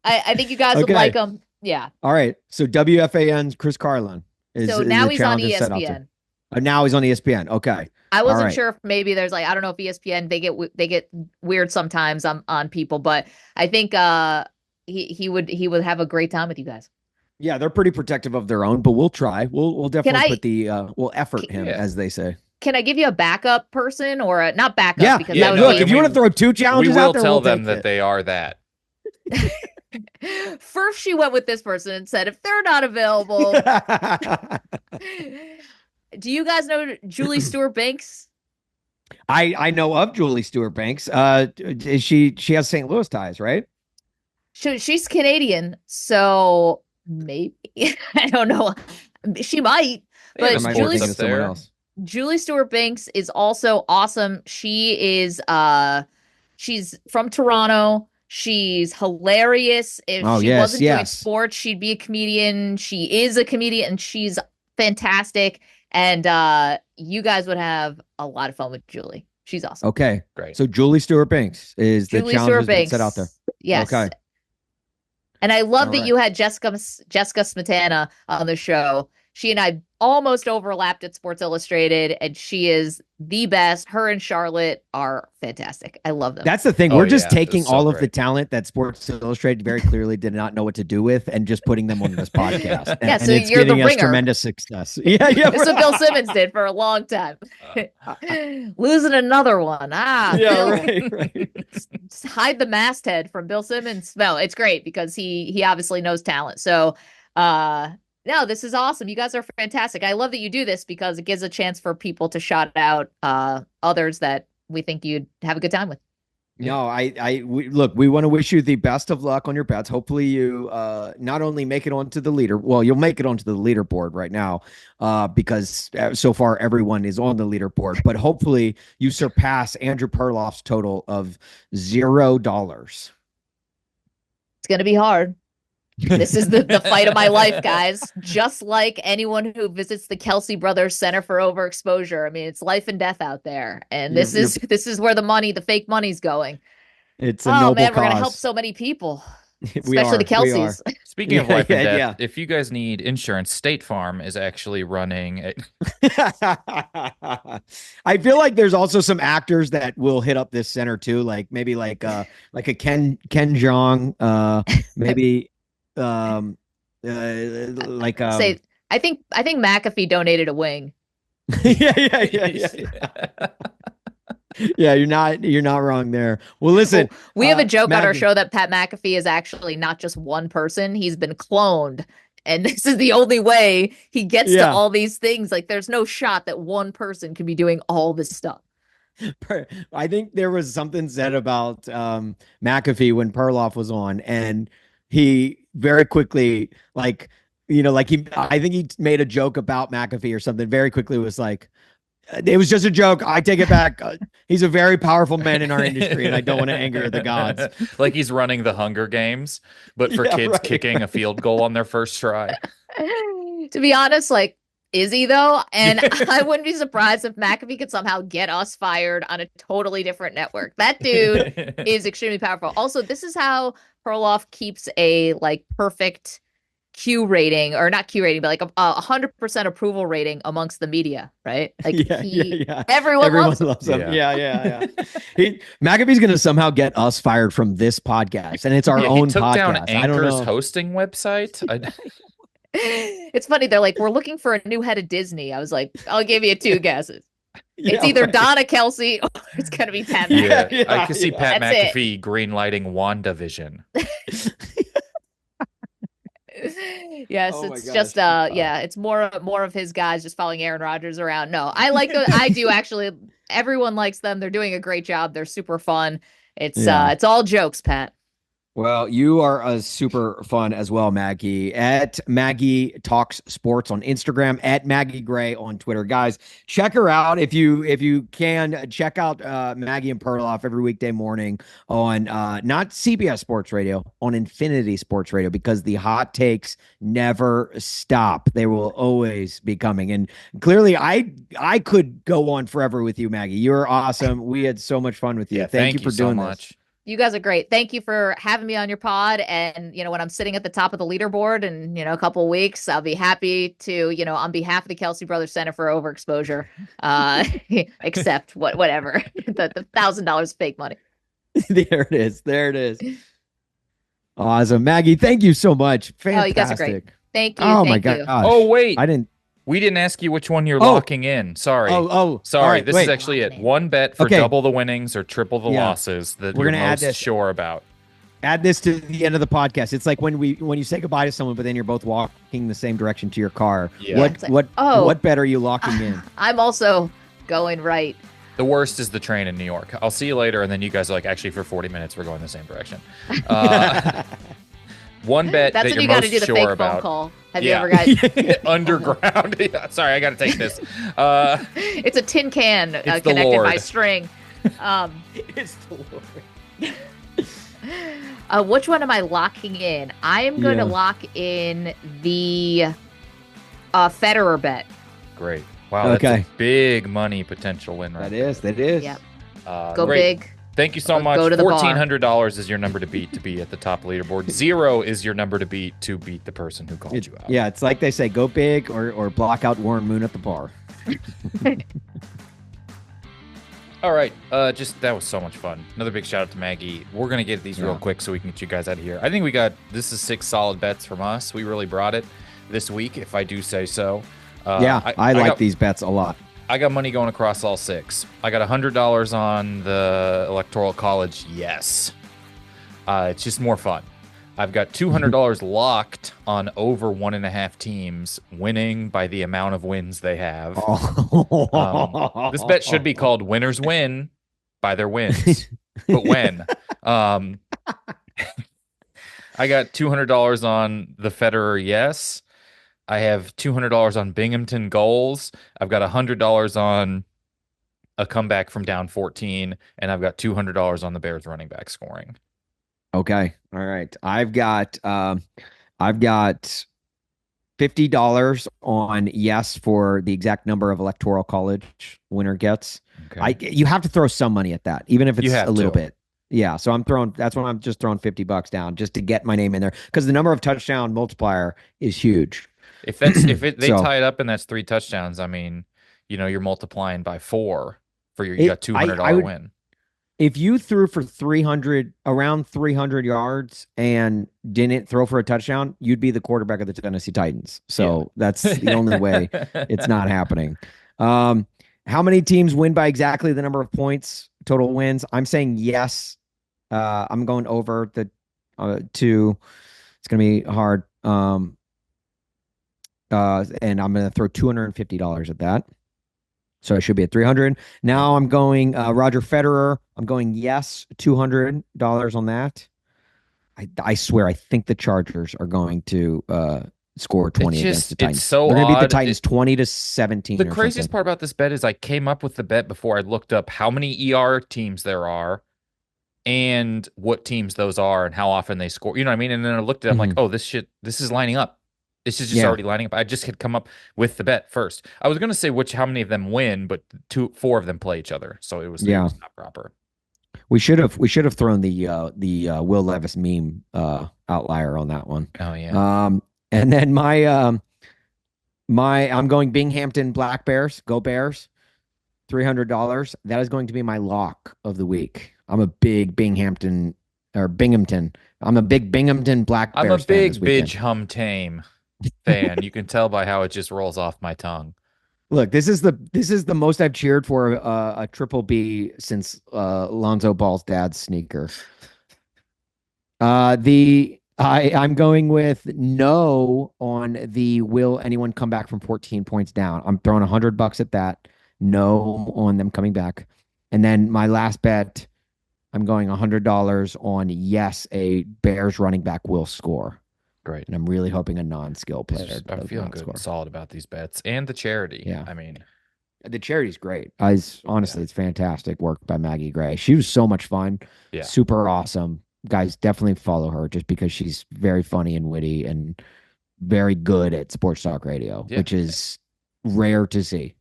Speaker 3: I think you guys would like him. Yeah.
Speaker 2: All right. So WFAN's Chris Carlin.
Speaker 3: So now he's on ESPN.
Speaker 2: Now he's on ESPN. Okay.
Speaker 3: I wasn't sure if maybe there's like, I don't know if ESPN, they get weird sometimes on people, but I think he would have a great time with you guys.
Speaker 2: Yeah, they're pretty protective of their own, but we'll try. We'll definitely we'll effort him, as they say.
Speaker 3: Can I give you a backup person or not backup?
Speaker 2: Yeah,
Speaker 3: because
Speaker 2: look, if you want to throw two challenges out there,
Speaker 1: tell them that they are that.
Speaker 3: First, she went with this person and said, if they're not available. Do you guys know Julie Stewart-Banks?
Speaker 2: I know of Julie Stewart-Banks. She has St. Louis ties, right?
Speaker 3: She's Canadian, so maybe I don't know. She might, but Julie Stewart-Banks is also awesome. She is she's from Toronto. She's hilarious. If she wasn't doing sports, she'd be a comedian. She is a comedian, and she's fantastic. And you guys would have a lot of fun with Julie. She's awesome.
Speaker 2: Okay,
Speaker 1: great.
Speaker 2: So Julie Stewart-Banks is the challenge that's set out there.
Speaker 3: Yes. Okay. And I love that you had Jessica Smetana on the show. She and I almost overlapped at Sports Illustrated, and she is the best. Her and Charlotte are fantastic. I love them.
Speaker 2: That's the thing. We're just taking all of the talent that Sports Illustrated very clearly did not know what to do with and just putting them on this podcast.
Speaker 3: So
Speaker 2: it's
Speaker 3: you're the ringer.
Speaker 2: Tremendous success. Yeah.
Speaker 3: This is what Bill Simmons did for a long time. Losing another one.
Speaker 2: Right.
Speaker 3: Just hide the masthead from Bill Simmons. No, it's great because he obviously knows talent. So, no, this is awesome. You guys are fantastic. I love that you do this because it gives a chance for people to shout out others that we think you'd have a good time with.
Speaker 2: No, look, we want to wish you the best of luck on your bets. Hopefully you not only make it onto the you'll make it onto the leaderboard right now because so far everyone is on the leaderboard, but hopefully you surpass Andrew Perloff's total of $0.
Speaker 3: It's going to be hard. This is the fight of my life, guys. Just like anyone who visits the Kelsey Brothers Center for Overexposure. I mean, it's life and death out there. And this is where the fake money's going.
Speaker 2: It's a noble
Speaker 3: man,
Speaker 2: cause.
Speaker 3: We're going to help so many people. Especially the Kelseys.
Speaker 1: Speaking of life and death, if you guys need insurance, State Farm is actually running.
Speaker 2: I feel like there's also some actors that will hit up this center too, like maybe like a Ken Jeong, maybe.
Speaker 3: I think McAfee donated a wing.
Speaker 2: Yeah. Yeah, you're not wrong there. Well, listen,
Speaker 3: we have a joke on our
Speaker 2: Maggie,
Speaker 3: show that Pat McAfee is actually not just one person. He's been cloned. And this is the only way he gets to
Speaker 2: yeah.
Speaker 3: all these things. Like, there's no shot that one person could be doing all this stuff.
Speaker 2: I think there was something said about McAfee when Perloff was on, and he very quickly, like, I think he made a joke about McAfee or something. Very quickly was like, it was just a joke. I take it back. He's a very powerful man in our industry, and I don't want to anger the gods.
Speaker 1: Like he's running the Hunger Games, but for kids kicking a field goal on their first try.
Speaker 3: To be honest, like, is he though? And I wouldn't be surprised if McAfee could somehow get us fired on a totally different network. That dude is extremely powerful. Also, this is how Perloff keeps a like perfect Q rating, or not Q rating, but like a 100% approval rating amongst the media, right? Like, everyone loves him.
Speaker 2: Yeah. McAfee's gonna somehow get us fired from this podcast, and it's our own
Speaker 1: he took
Speaker 2: podcast.
Speaker 1: Down
Speaker 2: I don't
Speaker 1: Anchor's
Speaker 2: know.
Speaker 1: hosting website.
Speaker 3: It's funny. They're like, we're looking for a new head of Disney. I was like, I'll give you two guesses. It's either Donna Kelsey or it's gonna be Pat McAfee.
Speaker 1: I can see Pat
Speaker 3: That's
Speaker 1: McAfee greenlighting WandaVision.
Speaker 3: Yes, it's just it's more of his guys just following Aaron Rodgers around. No, I like them. I do actually. Everyone likes them. They're doing a great job. They're super fun. It's all jokes, Pat.
Speaker 2: Well, you are super fun as well, Maggie. At Maggie Talks Sports on Instagram, at Maggie Gray on Twitter. Guys, check her out if you can. Check out Maggie and Perloff every weekday morning on not CBS Sports Radio, on Infinity Sports Radio, because the hot takes never stop. They will always be coming. And clearly, I could go on forever with you, Maggie. You're awesome. We had so much fun with you.
Speaker 1: Yeah,
Speaker 2: thank you for doing
Speaker 1: so much.
Speaker 2: This.
Speaker 3: You guys are great. Thank you for having me on your pod. And, when I'm sitting at the top of the leaderboard in, a couple of weeks, I'll be happy to, on behalf of the Kelsey Brothers Center for Overexposure, accept whatever, the $1,000 fake money.
Speaker 2: There it is. Awesome. Maggie, thank you so much. Fantastic.
Speaker 3: Oh, you guys are great. Thank you.
Speaker 2: Oh, my God.
Speaker 1: Oh, wait.
Speaker 2: We
Speaker 1: didn't ask you which one you're locking in. Sorry. Sorry.
Speaker 2: Right,
Speaker 1: this is actually it. One bet for double the winnings or triple the losses that
Speaker 2: we're
Speaker 1: you're
Speaker 2: gonna
Speaker 1: most sure about.
Speaker 2: Add this to the end of the podcast. It's like when you say goodbye to someone, but then you're both walking the same direction to your car.
Speaker 1: Yeah.
Speaker 2: What bet are you locking in?
Speaker 3: I'm also going right.
Speaker 1: The worst is the train in New York. I'll see you later, and then you guys are like, actually, for 40 minutes, we're going the same direction. One bet
Speaker 3: That's
Speaker 1: that
Speaker 3: when
Speaker 1: you're
Speaker 3: you got to
Speaker 1: most
Speaker 3: do the
Speaker 1: sure
Speaker 3: fake
Speaker 1: about.
Speaker 3: phone call. Have you ever got
Speaker 1: underground? Sorry, I got to take this.
Speaker 3: It's a tin can connected by string.
Speaker 2: It's the Lord.
Speaker 3: Which one am I locking in? I am going to lock in the Federer bet.
Speaker 1: Great. Wow, that's a big money potential win right
Speaker 2: there. That is.
Speaker 3: Yep. Go
Speaker 1: great.
Speaker 3: big.
Speaker 1: Thank you so much.
Speaker 3: Go to the
Speaker 1: $1,400 is your number to beat at the top leaderboard. 0 is your number to beat the person who called you out.
Speaker 2: Yeah, it's like they say, go big or block out Warren Moon at the bar.
Speaker 1: All right. That was so much fun. Another big shout out to Maggie. We're going to get these real quick so we can get you guys out of here. I think this is 6 solid bets from us. We really brought it this week, if I do say so.
Speaker 2: I like these bets a lot.
Speaker 1: I got money going across all 6. I got $100 on the Electoral College. Yes. It's just more fun. I've got $200 locked on over 1.5 teams winning by the amount of wins they have. This bet should be called Winners Win by their wins. But when? I got $200 on the Federer-er-er, yes. I have $200 on Binghamton goals. I've got $100 on a comeback from down 14, and I've got $200 on the Bears running back scoring.
Speaker 2: Okay. All right. I've got $50 on yes for the exact number of Electoral College winner gets. Okay. You have to throw some money at that, even if it's a little bit. Yeah. So that's when I'm just throwing $50 down just to get my name in there, because the number of touchdown multiplier is huge.
Speaker 1: If they tie it up and that's 3 touchdowns, I mean, you're multiplying by 4 for you got $200 win.
Speaker 2: If you threw for around 300 yards and didn't throw for a touchdown, you'd be the quarterback of the Tennessee Titans. So that's the only way it's not happening. How many teams win by exactly the number of points total wins? I'm saying yes. I'm going over the 2. It's gonna be hard. And I'm gonna throw $250 at that. So I should be at 300. Now I'm going Roger Federer. I'm going yes, $200 on that. I swear, I think the Chargers are going to score 20 against the Titans.
Speaker 1: It's so
Speaker 2: They're going to beat the
Speaker 1: odd.
Speaker 2: Titans 20-17.
Speaker 1: The craziest part about this bet is I came up with the bet before I looked up how many ER teams there are and what teams those are and how often they score. You know what I mean? And then I looked at it, I'm like, oh, this is lining up. This is just already lining up. I just had come up with the bet first. I was going to say how many of them win, but 4 of them play each other. So it was not proper.
Speaker 2: We should have thrown the Will Levis meme outlier on that one.
Speaker 1: Oh yeah.
Speaker 2: And then I'm going Binghamton Black Bears. Go Bears. $300. That is going to be my lock of the week. I'm a big Binghamton. I'm a big Binghamton Black Bears.
Speaker 1: I'm a big Bidge Hum Tame fan. You can tell by how it just rolls off my tongue.
Speaker 2: Look, this is the most I've cheered for a triple B since Lonzo Ball's dad's sneaker. I'm going with no on the will anyone come back from 14 points down. I'm throwing $100 at that. No on them coming back. And then my last bet, I'm going $100 on yes, a Bears running back will score.
Speaker 1: Great.
Speaker 2: And I'm really hoping a non-skill player.
Speaker 1: I'm feeling good and solid about these bets and the charity.
Speaker 2: Yeah.
Speaker 1: I mean,
Speaker 2: the charity's great. Honestly, it's fantastic work by Maggie Gray. She was so much fun.
Speaker 1: Yeah.
Speaker 2: Super awesome. Guys, definitely follow her just because she's very funny and witty and very good at sports talk radio, which is rare to see.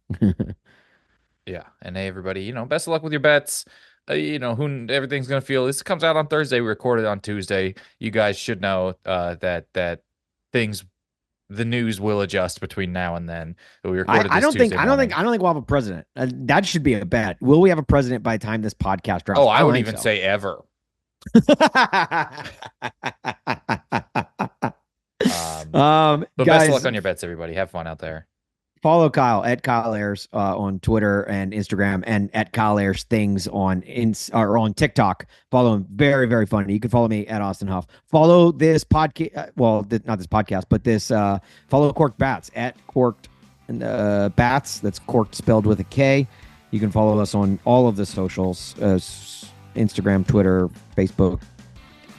Speaker 1: Yeah. And hey, everybody, best of luck with your bets. Who everything's going to feel. This comes out on Thursday. We recorded on Tuesday. You guys should know that the news will adjust between now and then. We recorded
Speaker 2: I don't think we'll have a president. That should be a bet. Will we have a president by the time this podcast drops?
Speaker 1: Oh, I wouldn't even say ever. But
Speaker 2: guys,
Speaker 1: best of luck on your bets, everybody. Have fun out there.
Speaker 2: Follow Kyle at Kyle Ayers on Twitter and Instagram, and at Kyle Ayers things on TikTok. Follow him. Very, very funny. You can follow me at Austin Huff. Follow this podcast. Not this podcast, but this. Follow Korked Bats at Korked Bats. That's Korked spelled with a K. You can follow us on all of the socials: Instagram, Twitter, Facebook,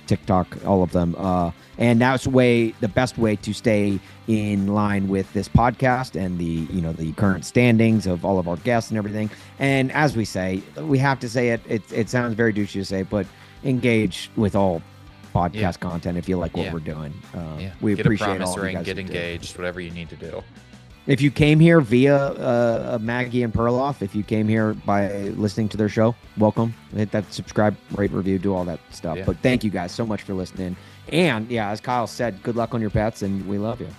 Speaker 2: TikTok, all of them. And that's the best way to stay in line with this podcast and the current standings of all of our guests and everything. And as we say, we have to say it. It sounds very douchey to say, but engage with all podcast content if you like what we're doing. We appreciate all you guys.
Speaker 1: Get engaged, whatever you need to do.
Speaker 2: If you came here via Maggie and Perloff, if you came here by listening to their show, welcome. Hit that subscribe, rate, review, do all that stuff. But thank you guys so much for listening. And as Kyle said, good luck on your bets, and we love you.